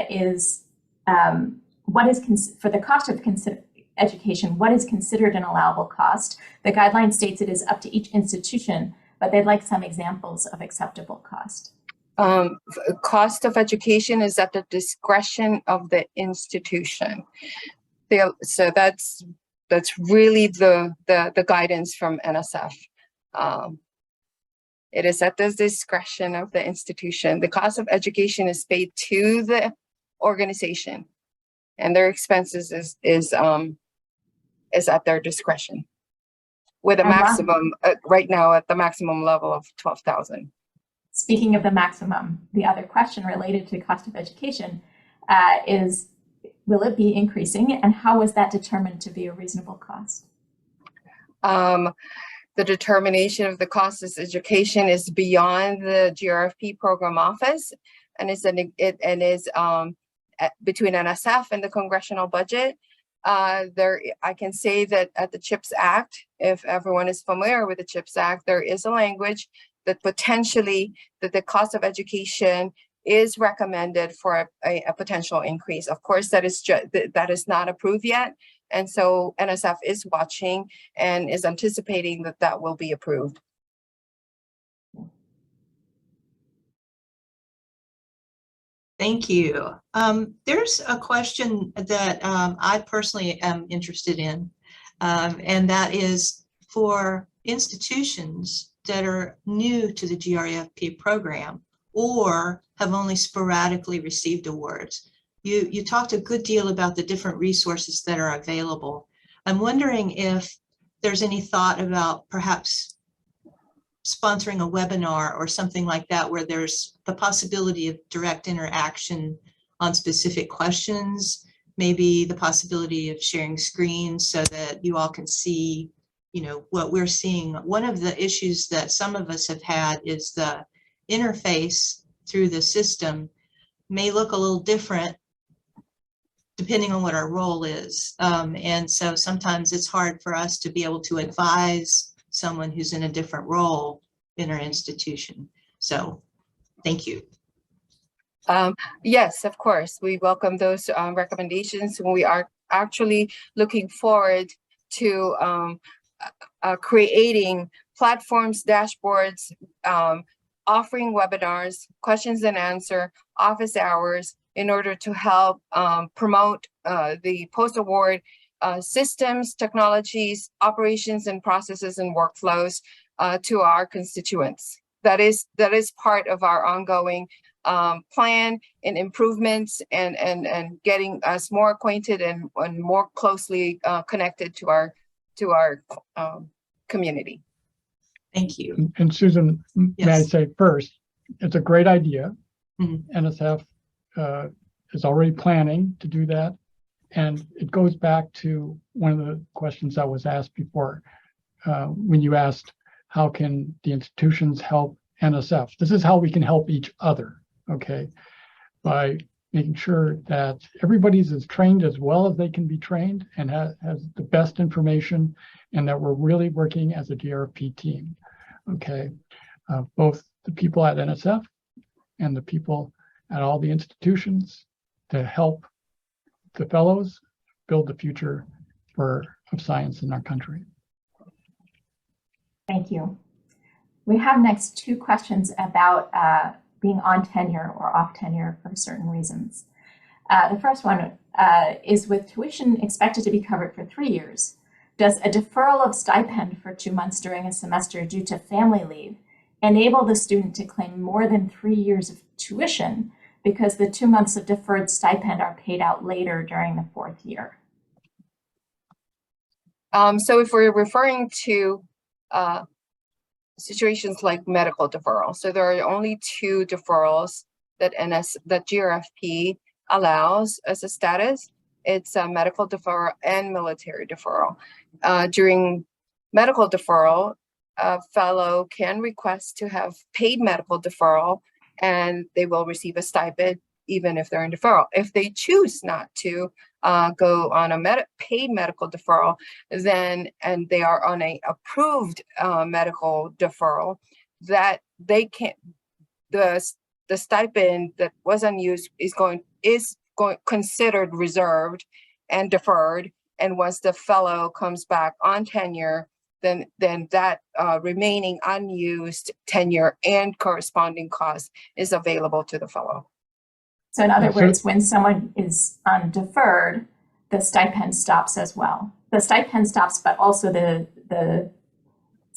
is, for the cost of education, what is considered an allowable cost? The guideline states it is up to each institution, but they'd like some examples of acceptable cost. Cost of education is at the discretion of the institution. So that's really the guidance from NSF. It is at the discretion of the institution. The cost of education is paid to the organization, and their expenses is at their discretion, with a maximum right now at the maximum level of 12,000. Speaking of the maximum, the other question related to cost of education is, will it be increasing, and how was that determined to be a reasonable cost? The determination of the cost of education is beyond the GRFP program office, and is between NSF and the congressional budget. I can say that at the CHIPS Act, if everyone is familiar with the CHIPS Act, there is a language that potentially that the cost of education is recommended for a potential increase. Of course, that is not approved yet. And so NSF is watching and is anticipating that will be approved. Thank you. There's a question that I personally am interested in, and that is for institutions that are new to the GRFP program or have only sporadically received awards. You talked a good deal about the different resources that are available. I'm wondering if there's any thought about perhaps sponsoring a webinar or something like that, where there's the possibility of direct interaction on specific questions, maybe the possibility of sharing screens so that you all can see, what we're seeing. One of the issues that some of us have had is the interface through the system may look a little different depending on what our role is. And so sometimes it's hard for us to be able to advise someone who's in a different role in our institution. So thank you. Yes, of course, we welcome those recommendations. We are actually looking forward to creating platforms, dashboards, offering webinars, questions and answer, office hours, in order to help promote the post-award systems, technologies, operations and processes and workflows to our constituents. That is part of our ongoing plan and improvements and getting us more acquainted and more closely connected to our community. Thank you. And Susan, may I say first, it's a great idea. Mhm. NSF is already planning to do that. And it goes back to one of the questions that was asked before, when you asked, how can the institutions help NSF? This is how we can help each other, okay? By making sure that everybody's as trained as well as they can be trained and has the best information, and that we're really working as a GRFP team, okay? Both the people at NSF and the people at all the institutions to help the fellows build the future of science in our country. Thank you. We have next 2 questions about being on tenure or off tenure for certain reasons. The first one is, with tuition expected to be covered for 3 years, does a deferral of stipend for 2 months during a semester due to family leave enable the student to claim more than 3 years of tuition because the 2 months of deferred stipend are paid out later during the 4th year? So if we're referring to situations like medical deferral, so there are only 2 deferrals that GRFP allows as a status. It's a medical deferral and military deferral. During medical deferral, a fellow can request to have paid medical deferral, and they will receive a stipend even if they're in deferral. If they choose not to go on a paid medical deferral, then, and they are on a approved medical deferral, that they can't, the stipend that was unused is considered reserved and deferred. And once the fellow comes back on tenure, then that remaining unused tenure and corresponding cost is available to the fellow. So in other words, when someone is deferred, the stipend stops as well. The stipend stops, but also the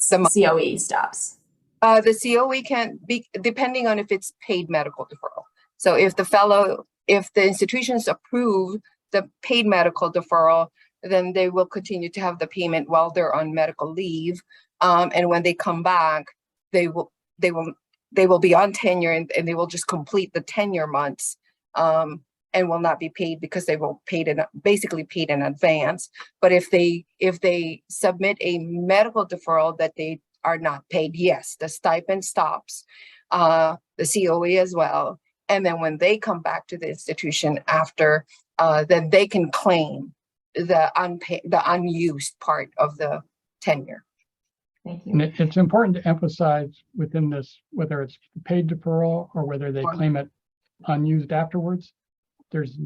COE stops. The COE can be, depending on if it's paid medical deferral. So if the institutions approve the paid medical deferral, then they will continue to have the payment while they're on medical leave. And when they come back, they will be on tenure, and they will just complete the tenure months and will not be paid because they will basically paid in advance. But if they submit a medical deferral that they are not paid, yes, the stipend stops, the COE as well. And then when they come back to the institution after, then they can claim the unused part of the tenure. Thank you. And it's important to emphasize within this, whether it's paid deferral or whether they claim it unused afterwards, there's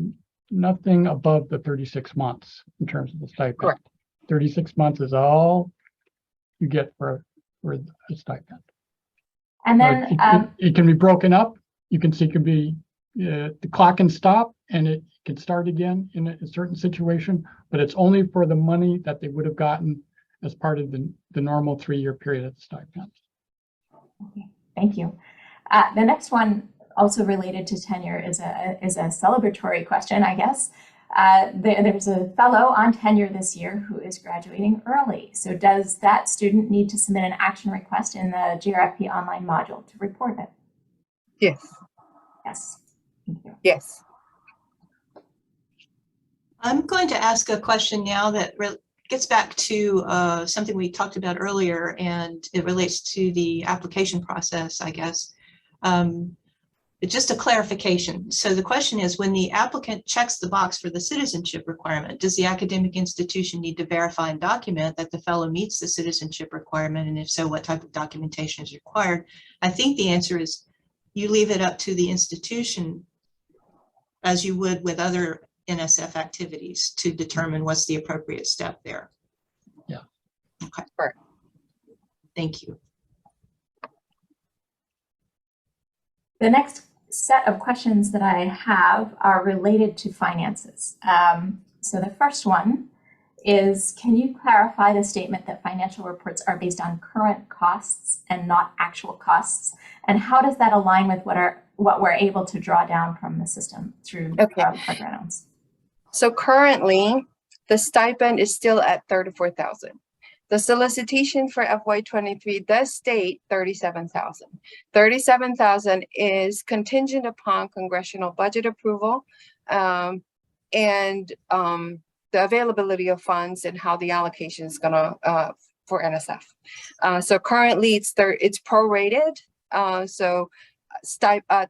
nothing above the 36 months in terms of the stipend. Correct. 36 months is all you get for a stipend. And then it can be broken up. You can see it can be the clock can stop and it can start again in a certain situation, but it's only for the money that they would have gotten as part of the normal 3-year period of the stipend. okay, thank you. The next one, also related to tenure, is a celebratory question, I guess. There's a fellow on tenure this year who is graduating early. So does that student need to submit an action request in the GRFP online module to report it? Yes. Yes. Thank you. Yes. I'm going to ask a question now that gets back to something we talked about earlier, and it relates to the application process, I guess. Just a clarification. So the question is, when the applicant checks the box for the citizenship requirement, does the academic institution need to verify and document that the fellow meets the citizenship requirement? And if so, what type of documentation is required? I think the answer is you leave it up to the institution, as you would with other NSF activities, to determine what's the appropriate step there. Yeah. Okay. Right. Thank you. The next set of questions that I have are related to finances. So the first one is, can you clarify the statement that financial reports are based on current costs and not actual costs? And how does that align with what we're able to draw down from the system through programs? So currently, the stipend is still at $34,000. The solicitation for FY23 does state 37,000. 37,000 is contingent upon congressional budget approval and the availability of funds and how the allocation is gonna for NSF. So currently it's prorated.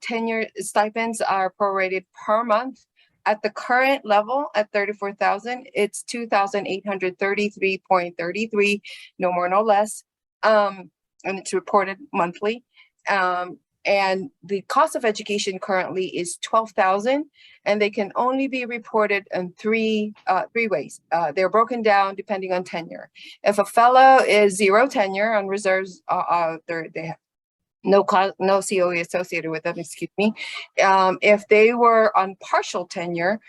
Tenure stipends are prorated per month. At the current level, at 34,000, it's 2,833.33, no more, no less. And it's reported monthly. And the cost of education currently is 12,000, and they can only be reported in three ways. They're broken down depending on tenure. If a fellow is 0 tenure on reserves, they have no COE associated with them, excuse me. If they were on partial tenure,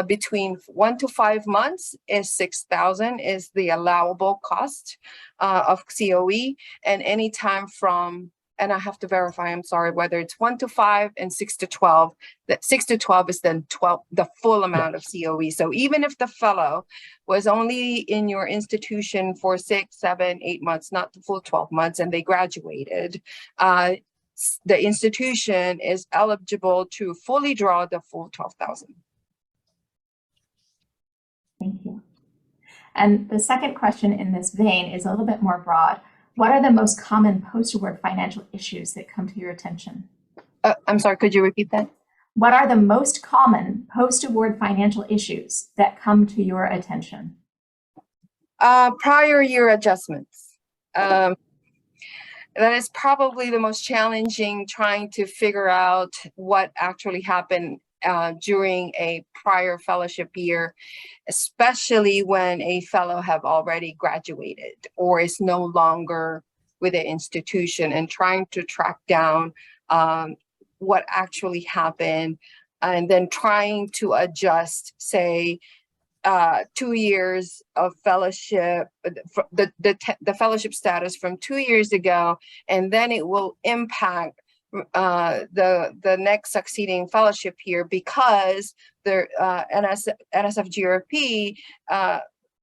between 1 to 5 months is 6,000 is the allowable cost of COE, and anytime from, and I have to verify, I'm sorry, whether it's 1 to 5 and 6 to 12, that 6 to 12 is then the full amount of COE. So even if the fellow was only in your institution for 6, 7, 8 months, not the full 12 months, and they graduated, the institution is eligible to fully draw the full 12,000. Thank you. And the second question in this vein is a little bit more broad. What are the most common post-award financial issues that come to your attention? I'm sorry, could you repeat that? What are the most common post-award financial issues that come to your attention? Prior year adjustments. That is probably the most challenging, trying to figure out what actually happened during a prior fellowship year, especially when a fellow have already graduated or is no longer with the institution, and trying to track down what actually happened, and then trying to adjust, say, 2 years of fellowship, the fellowship status from 2 years ago, and then it will impact the next succeeding fellowship year, because the NSF GRP,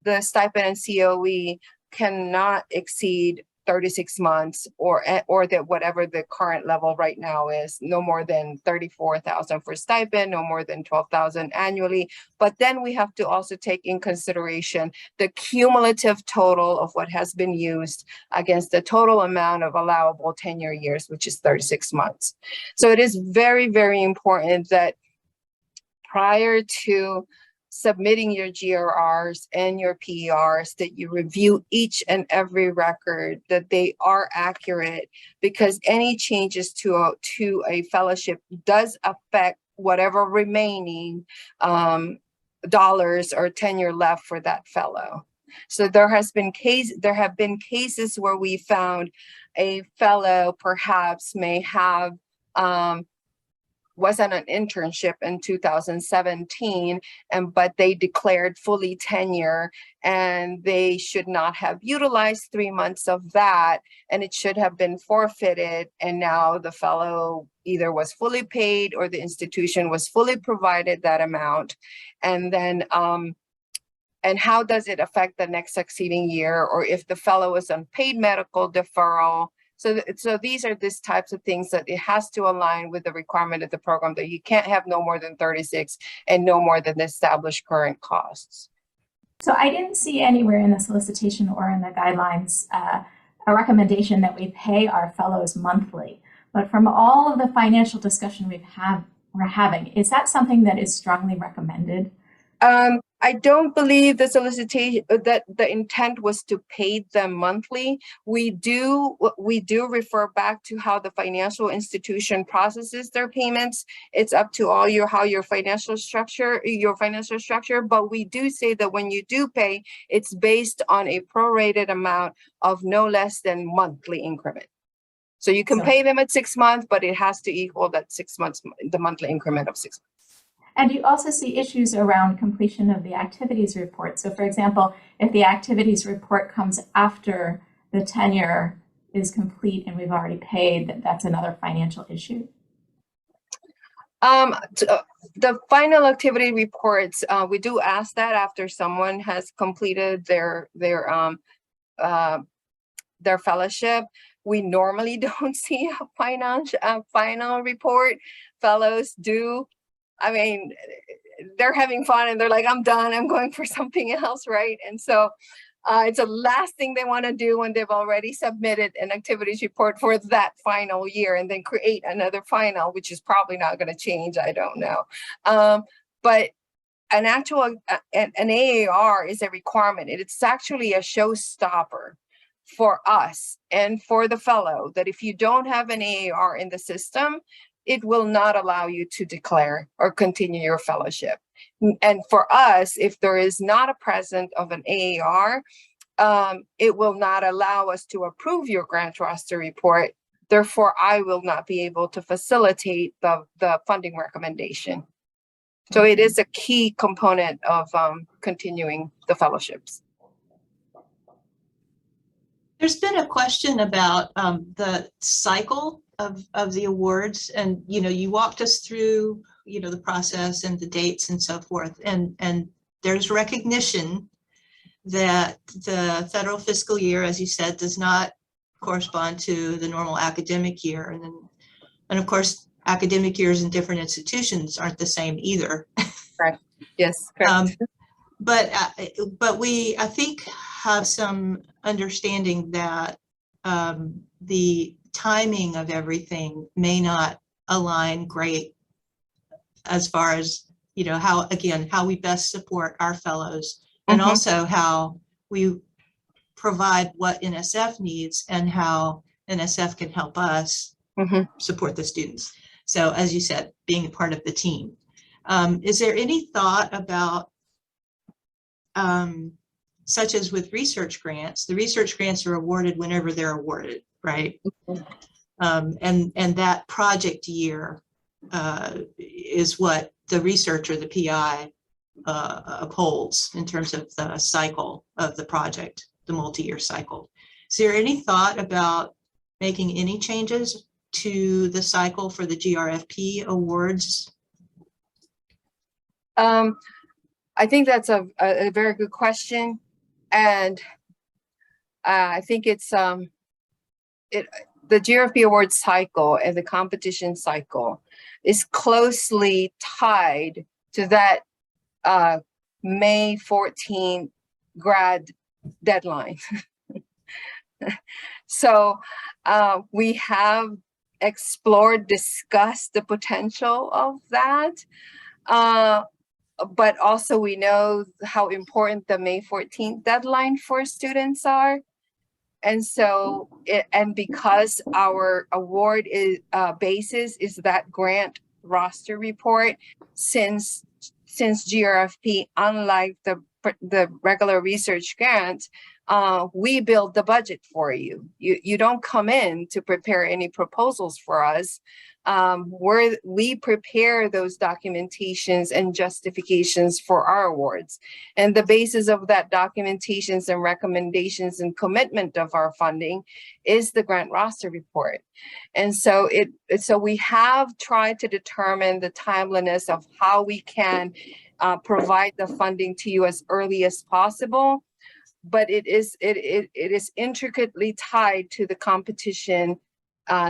the stipend and COE cannot exceed 36 months, or that whatever the current level right now is, no more than 34,000 for stipend, no more than 12,000 annually. But then we have to also take in consideration the cumulative total of what has been used against the total amount of allowable tenure years, which is 36 months. So it is very, very important that prior to submitting your GRRs and your PERs, that you review each and every record, that they are accurate, because any changes to a fellowship does affect whatever remaining dollars or tenure left for that fellow. So there have been cases where we found a fellow perhaps may have was on an internship in 2017, but they declared fully tenure, and they should not have utilized 3 months of that, and it should have been forfeited. And now the fellow either was fully paid or the institution was fully provided that amount. And then, and how does it affect the next succeeding year, or if the fellow is on paid medical deferral? So these are these types of things that it has to align with the requirement of the program, that you can't have no more than 36 and no more than the established current costs. So I didn't see anywhere in the solicitation or in the guidelines a recommendation that we pay our fellows monthly. But from all of the financial discussion we're having, is that something that is strongly recommended? I don't believe the solicitation that the intent was to pay them monthly. We do refer back to how the financial institution processes their payments. It's up to all how your financial structure, but we do say that when you do pay, it's based on a prorated amount of no less than monthly increment. So you can pay them at 6 months, but it has to equal that 6 months, the monthly increment of 6 months. And you also see issues around completion of the activities report. So for example, if the activities report comes after the tenure is complete and we've already paid, that's another financial issue. The final activity reports, we do ask that after someone has completed their their fellowship. We normally don't see a final report. Fellows do. I mean, they're having fun and they're like, I'm done, I'm going for something else, right? And so it's the last thing they want to do when they've already submitted an activities report for that final year and then create another final, which is probably not going to change. I don't know. But an actual, an AAR is a requirement. It's actually a showstopper for us and for the fellow, that if you don't have an AAR in the system, it will not allow you to declare or continue your fellowship. And for us, if there is not a present of an AAR, it will not allow us to approve your grant roster report. Therefore, I will not be able to facilitate the funding recommendation. So it is a key component of continuing the fellowships. There's been a question about the cycle of the awards, and you walked us through the process and the dates and so forth, and there's recognition that the federal fiscal year, as you said, does not correspond to the normal academic year, and of course academic years in different institutions aren't the same either. Right. Yes, correct. But we, I think, have some understanding that the timing of everything may not align great as far as how we best support our fellows, and also how we provide what NSF needs and how NSF can help us support the students. So as you said, being a part of the team. Is there any thought about, such as with research grants, the research grants are awarded whenever they're awarded, right? And that project year is what the researcher, the PI, upholds in terms of the cycle of the project, the multi-year cycle. Is there any thought about making any changes to the cycle for the GRFP awards? I think that's a very good question. And I think it's the GRFP award cycle and the competition cycle is closely tied to that May 14 grad deadline. So we have explored, discussed the potential of that. But also we know how important the May 14th deadline for students are. And so, because our award is basis is that grant roster report, since GRFP, unlike the regular research grant, we build the budget for you. You don't come in to prepare any proposals for us. We prepare those documentations and justifications for our awards. And the basis of that documentations and recommendations and commitment of our funding is the grant roster report. And so we have tried to determine the timeliness of how we can provide the funding to you as early as possible. But it is intricately tied to the competition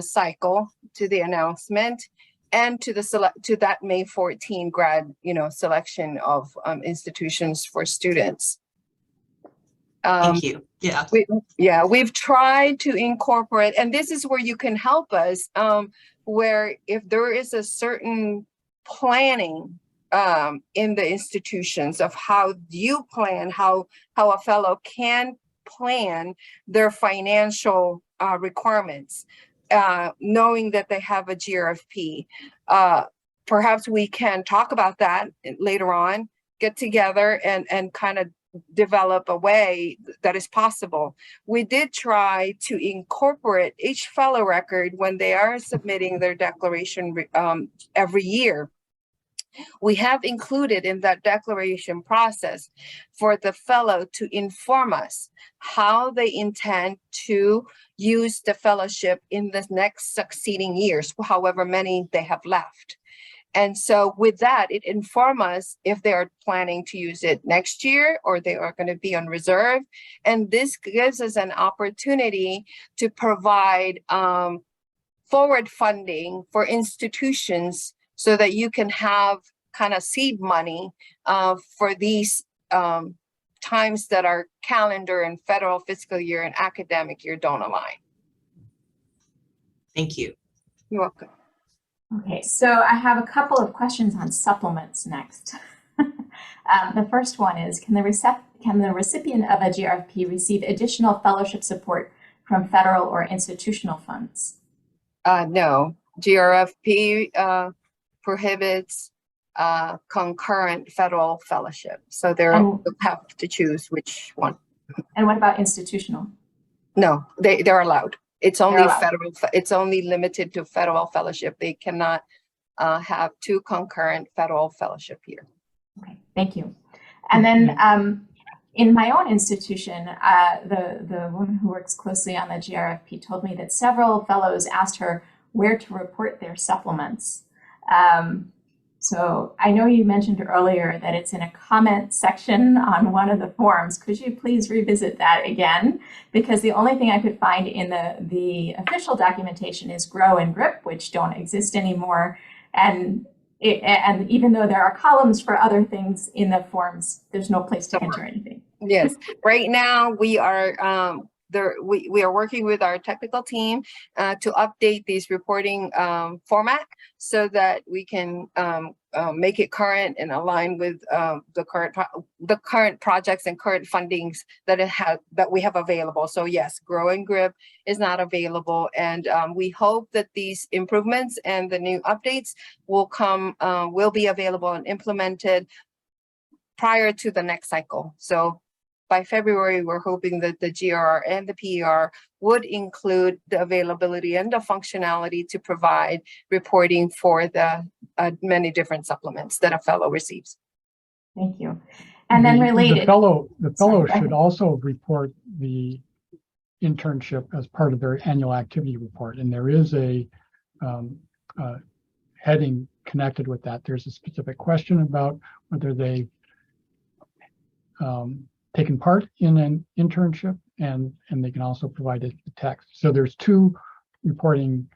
cycle, to the announcement, and to that May 14 grad selection of institutions for students. Thank you. Yeah. We've tried to incorporate, and this is where you can help us, where if there is a certain planning in the institutions of how you plan, how a fellow can plan their financial requirements, knowing that they have a GRFP. Perhaps we can talk about that later on, get together and kind of develop a way that is possible. We did try to incorporate each fellow record when they are submitting their declaration every year. We have included in that declaration process for the fellow to inform us how they intend to use the fellowship in the next succeeding years, however many they have left. And so with that, it informs us if they are planning to use it next year or they are going to be on reserve. And this gives us an opportunity to provide forward funding for institutions so that you can have kind of seed money for these times that our calendar and federal fiscal year and academic year don't align. Thank you. You're welcome. Okay, so I have a couple of questions on supplements next. The first one is, can the recipient of a GRFP receive additional fellowship support from federal or institutional funds? No, GRFP prohibits concurrent federal fellowship. So they'll have to choose which one. And what about institutional? No, they're allowed. It's only allowed. federal. It's only limited to federal fellowship. They cannot have two concurrent federal fellowship here. Okay, thank you. And then in my own institution, the woman who works closely on the GRFP told me that several fellows asked her where to report their supplements. So I know you mentioned earlier that it's in a comment section on one of the forms. Could you please revisit that again? Because the only thing I could find in the official documentation is GROW and GRIP, which don't exist anymore. And even though there are columns for other things in the forms, there's no place to enter anything. Yes, right now we are we are working with our technical team to update these reporting format so that we can make it current and align with the current projects and current fundings that we have available. So yes, GROW and GRIP is not available, and we hope that these improvements and the new updates will be available and implemented prior to the next cycle. So by February, we're hoping that the GRR and the PER would include the availability and the functionality to provide reporting for the many different supplements that a fellow receives. Thank you. And then related. The fellow should also report the internship as part of their annual activity report. And there is a heading connected with that. There's a specific question about whether they taken part in an internship, and they can also provide a text. So there's two reporting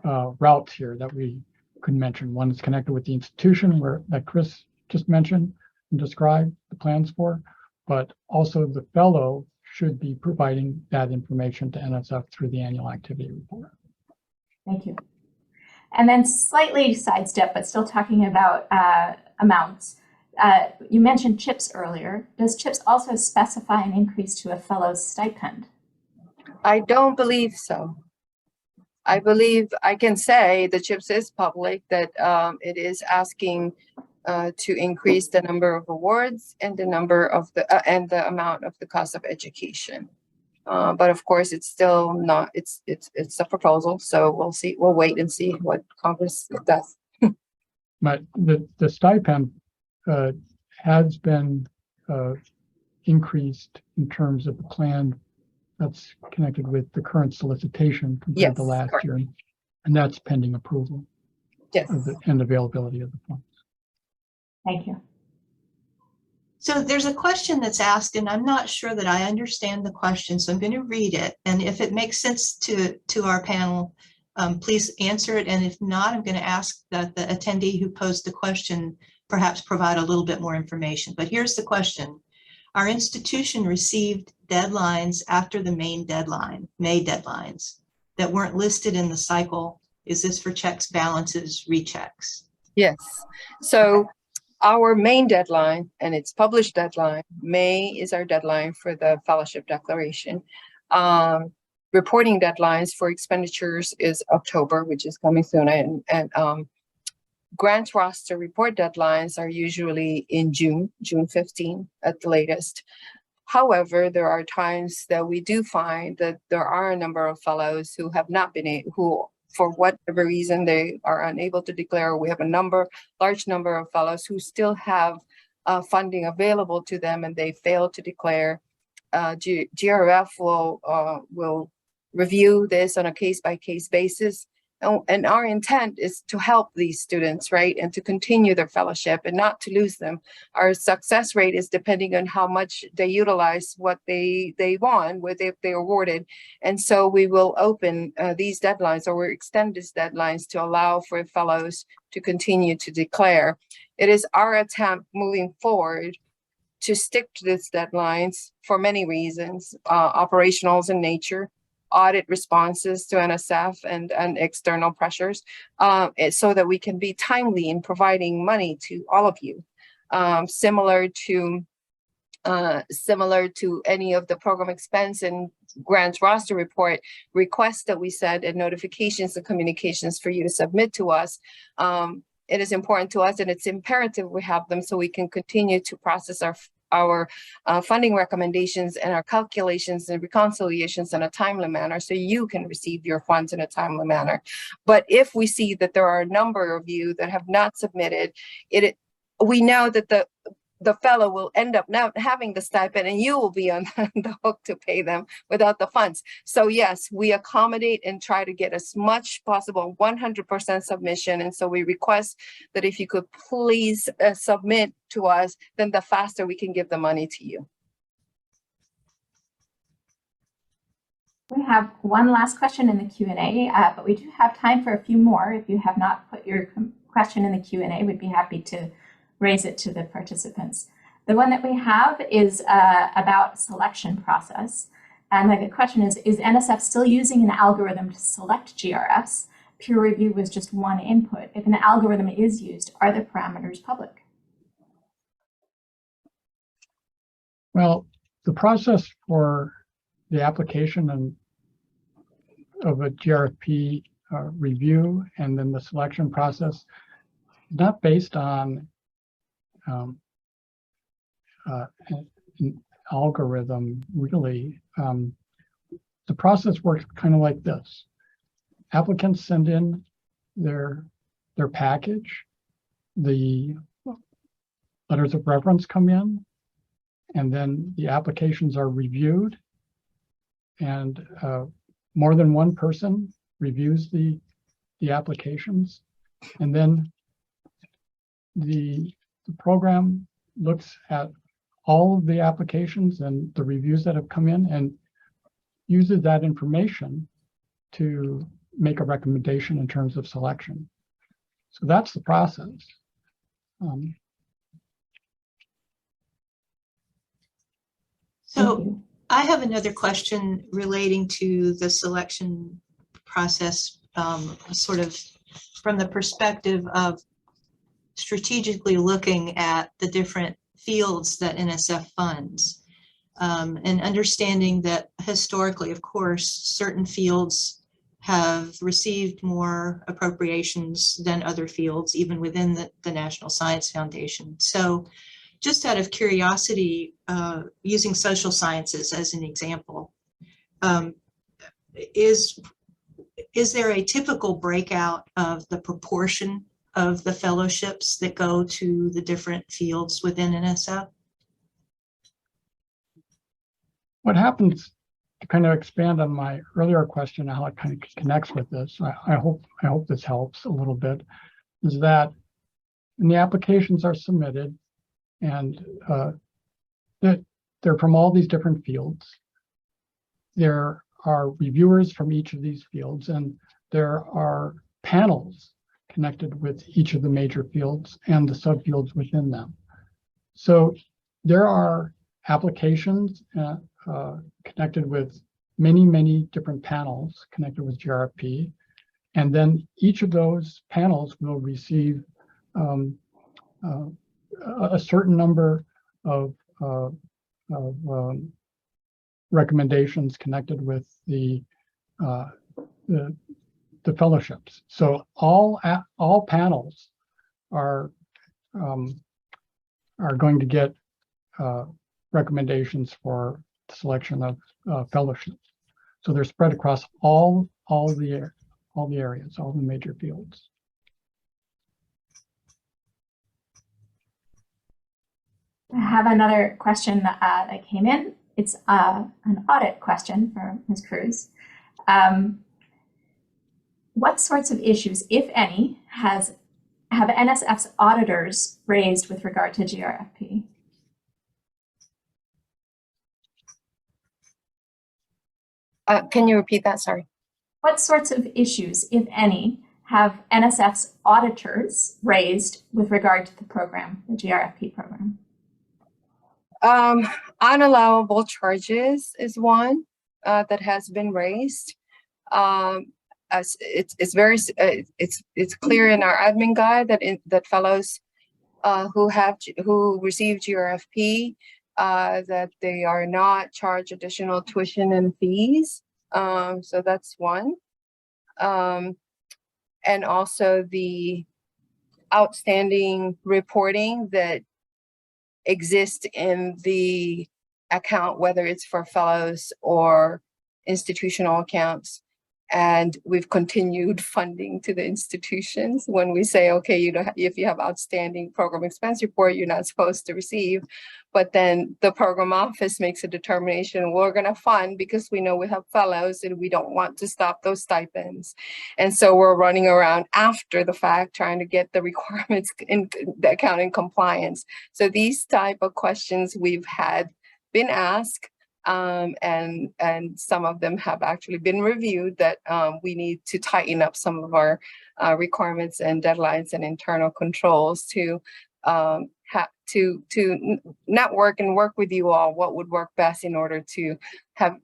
routes here that we could mention. One is connected with the institution that Chris just mentioned and described the plans for, but also the fellow should be providing that information to NSF through the annual activity report. Thank you. And then slightly sidestep, but still talking about amounts. You mentioned CHIPS earlier. Does CHIPS also specify an increase to a fellow's stipend? I don't believe so. I believe I can say the CHIPS is public, that it is asking to increase the number of awards and the number of and the amount of the cost of education. But of course, it's still not. It's a proposal, so we'll see. We'll wait and see what Congress does. But the stipend has been increased in terms of the plan that's connected with the current solicitation compared to last year, and that's pending approval. Yes. And availability of the funds. Thank you. So there's a question that's asked, and I'm not sure that I understand the question, so I'm going to read it. And if it makes sense to our panel, please answer it. And if not, I'm going to ask that the attendee who posed the question perhaps provide a little bit more information. But here's the question. Our institution received deadlines after the May deadlines that weren't listed in the cycle. Is this for checks, balances, rechecks? Yes. So our main deadline, and it's published deadline, May is our deadline for the fellowship declaration. Reporting deadlines for expenditures is October, which is coming soon, and grant roster report deadlines are usually in June 15 at the latest. However, there are times that we do find that there are a number of fellows who have not been who for whatever reason they are unable to declare. We have a large number of fellows who still have funding available to them and they fail to declare. GRF will review this on a case-by-case basis And our intent is to help these students, right, and to continue their fellowship and not to lose them. Our success rate is depending on how much they utilize what they want, what they're awarded. And so we will open these deadlines, or we'll extend these deadlines to allow for fellows to continue to declare. It is our attempt moving forward to stick to these deadlines for many reasons, operationals in nature, audit responses to NSF and external pressures, so that we can be timely in providing money to all of you. Similar to any of the program expense and grants roster report requests that we send and notifications and communications for you to submit to us. It is important to us, and it's imperative we have them so we can continue to process our funding recommendations and our calculations and reconciliations in a timely manner, so you can receive your funds in a timely manner. But if we see that there are a number of you that have not submitted, we know that the fellow will end up not having the stipend, and you will be on the hook to pay them without the funds. So yes, we accommodate and try to get as much possible 100% submission. And so we request that if you could please submit to us, then the faster we can give the money to you. We have one last question in the Q&A, but we do have time for a few more. If you have not put your question in the Q&A, we'd be happy to raise it to the participants. The one that we have is about selection process. And the question is NSF still using an algorithm to select GRFs? Peer review was just one input. If an algorithm is used, are the parameters public? Well, the process for the application of a GRFP review and then the selection process is not based on an algorithm, really. The process works kind of like this. Applicants send in their package, the letters of reference come in, and then the applications are reviewed, and more than one person reviews the applications, and then the program looks at all of the applications and the reviews that have come in and uses that information to make a recommendation in terms of selection. So that's the process. So I have another question relating to the selection process, sort of from the perspective of strategically looking at the different fields that NSF funds, and understanding that historically, of course, certain fields have received more appropriations than other fields, even within the National Science Foundation. So just out of curiosity, using social sciences as an example, is there a typical breakout of the proportion of the fellowships that go to the different fields within NSF? What happens, to kind of expand on my earlier question, how it kind of connects with this, I hope this helps a little bit, is that when the applications are submitted and that they're from all these different fields, there are reviewers from each of these fields, and there are panels connected with each of the major fields and the subfields within them. So there are applications connected with many different panels connected with GRFP, and then each of those panels will receive a certain number of recommendations connected with the fellowships. So all panels are going to get recommendations for the selection of fellowships. So they're spread across all the areas, all the major fields. I have another question that came in. It's an audit question for Ms. Cruz. what sorts of issues, if any, have NSF's auditors raised with regard to GRFP? Can you repeat that? Sorry. What sorts of issues, if any, have NSF's auditors raised with regard to the program, the GRFP program? Unallowable charges is one that has been raised. It's clear in our admin guide that fellows who receive GRFP that they are not charged additional tuition and fees. So that's one. And also the outstanding reporting that exists in the account, whether it's for fellows or institutional accounts. And we've continued funding to the institutions when we say, okay, if you have outstanding program expense report, you're not supposed to receive. But then the program office makes a determination, we're going to fund because we know we have fellows and we don't want to stop those stipends. And so we're running around after the fact, trying to get the requirements in the account in compliance. So these type of questions we've had been asked. And some of them have actually been reviewed that we need to tighten up some of our requirements and deadlines and internal controls to network and work with you all what would work best in order to have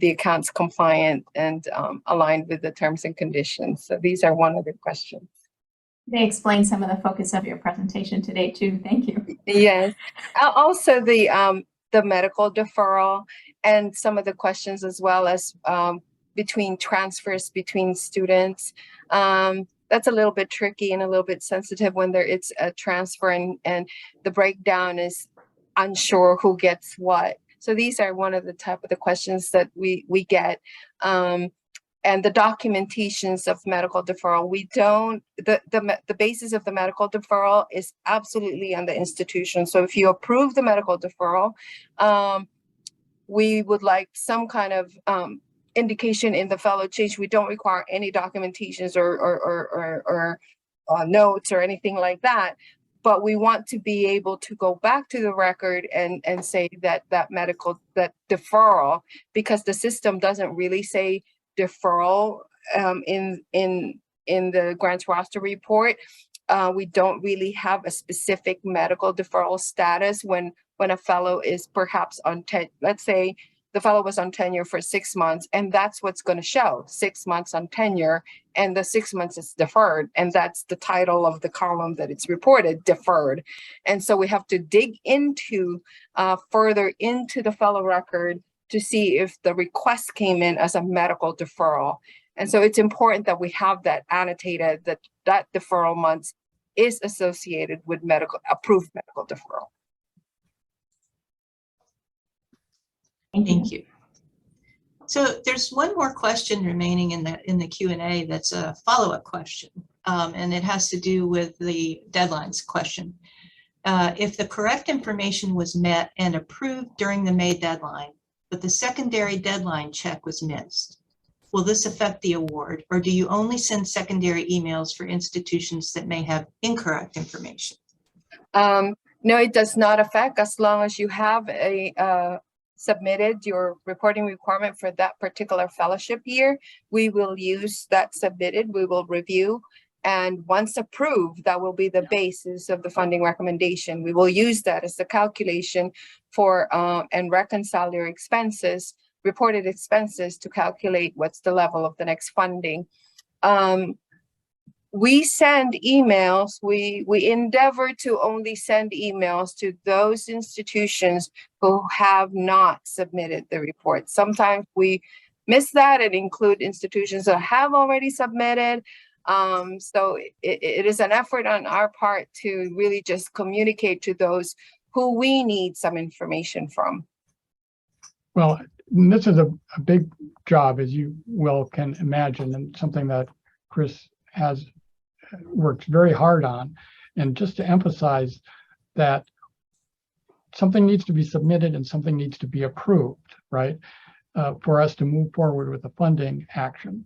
the accounts compliant and aligned with the terms and conditions. So these are one of the questions. They explain some of the focus of your presentation today too. Thank you. Yes. Also the medical deferral and some of the questions as well as between transfers between students. That's a little bit tricky and a little bit sensitive when it's a transfer and the breakdown is unsure who gets what. So these are one of the type of the questions that we get. And the documentations of medical deferral, the basis of the medical deferral is absolutely on the institution. So if you approve the medical deferral, we would like some kind of indication in the fellow change. We don't require any documentations or notes or anything like that. But we want to be able to go back to the record and say that deferral, because the system doesn't really say deferral in the grants roster report. We don't really have a specific medical deferral status when a fellow is perhaps on let's say the fellow was on tenure for 6 months, and that's what's going to show 6 months on tenure, and the 6 months is deferred, and that's the title of the column that it's reported, deferred. And so we have to dig into further into the fellow record to see if the request came in as a medical deferral. And so it's important that we have that annotated, that deferral months is associated with approved medical deferral. Thank you. So there's one more question remaining in the Q&A that's a follow-up question, and it has to do with the deadlines question. If the correct information was met and approved during the May deadline, but the secondary deadline check was missed, will this affect the award, or do you only send secondary emails for institutions that may have incorrect information? No, it does not affect, as long as you have submitted your reporting requirement for that particular fellowship year. We will use that submitted, we will review, and once approved, that will be the basis of the funding recommendation. We will use that as the calculation for and reconcile your expenses, reported expenses, to calculate what's the level of the next funding. We send emails, we endeavor to only send emails to those institutions who have not submitted the report. Sometimes we miss that and include institutions that have already submitted. So it is an effort on our part to really just communicate to those who we need some information from. Well, this is a big job, as you well can imagine, and something that Chris has worked very hard on. And just to emphasize that something needs to be submitted and something needs to be approved, right? For us to move forward with the funding action.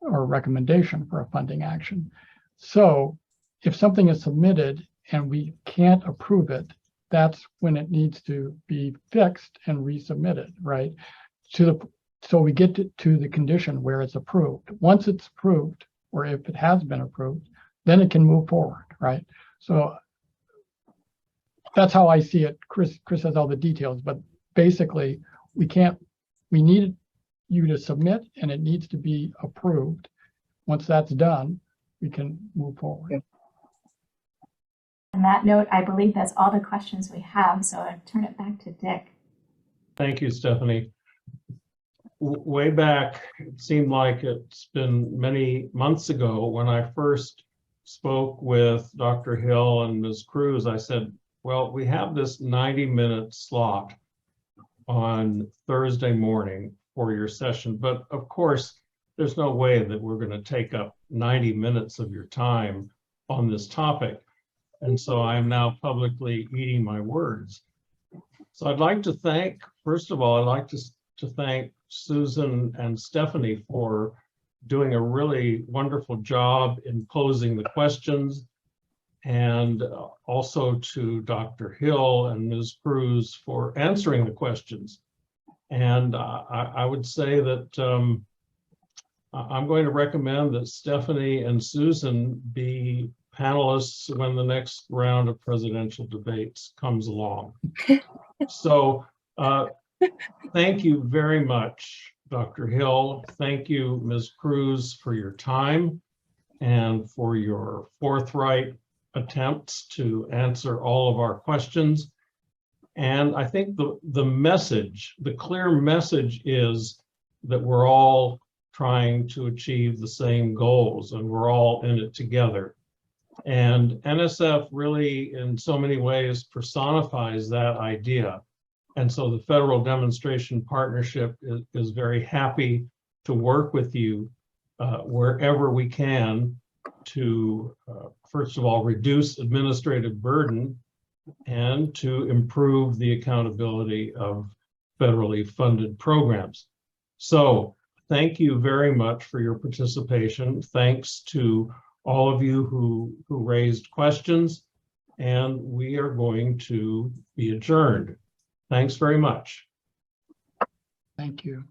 or recommendation for a funding action. So if something is submitted and we can't approve it, that's when it needs to be fixed and resubmitted, right? So we get to the condition where it's approved. Once it's approved, or if it has been approved, then it can move forward, right? So that's how I see it. Chris has all the details, but basically we need you to submit and it needs to be approved. Once that's done, we can move forward. On that note, I believe that's all the questions we have, so I'll turn it back to Dick. Thank you, Stephanie. Way back, it seemed like it's been many months ago when I first spoke with Dr. Hill and Ms. Cruz. I said, well, we have this 90-minute slot on Thursday morning for your session, but of course, there's no way that we're going to take up 90 minutes of your time on this topic. And so I'm now publicly eating my words. So I'd like to thank, first of all, I'd like to thank Susan and Stephanie for doing a really wonderful job in posing the questions, and also to Dr. Hill and Ms. Cruz for answering the questions. And I would say that I'm going to recommend that Stephanie and Susan be panelists when the next round of presidential debates comes along. So thank you very much, Dr. Hill. Thank you, Ms. Cruz, for your time and for your forthright attempts to answer all of our questions. And I think the message, the clear message is that we're all trying to achieve the same goals and we're all in it together. And NSF really, in so many ways, personifies that idea. And so the Federal Demonstration Partnership is very happy to work with you wherever we can to, first of all, reduce administrative burden and to improve the accountability of federally funded programs. So thank you very much for your participation. Thanks to all of you who raised questions, and we are going to be adjourned. Thanks very much. Thank you.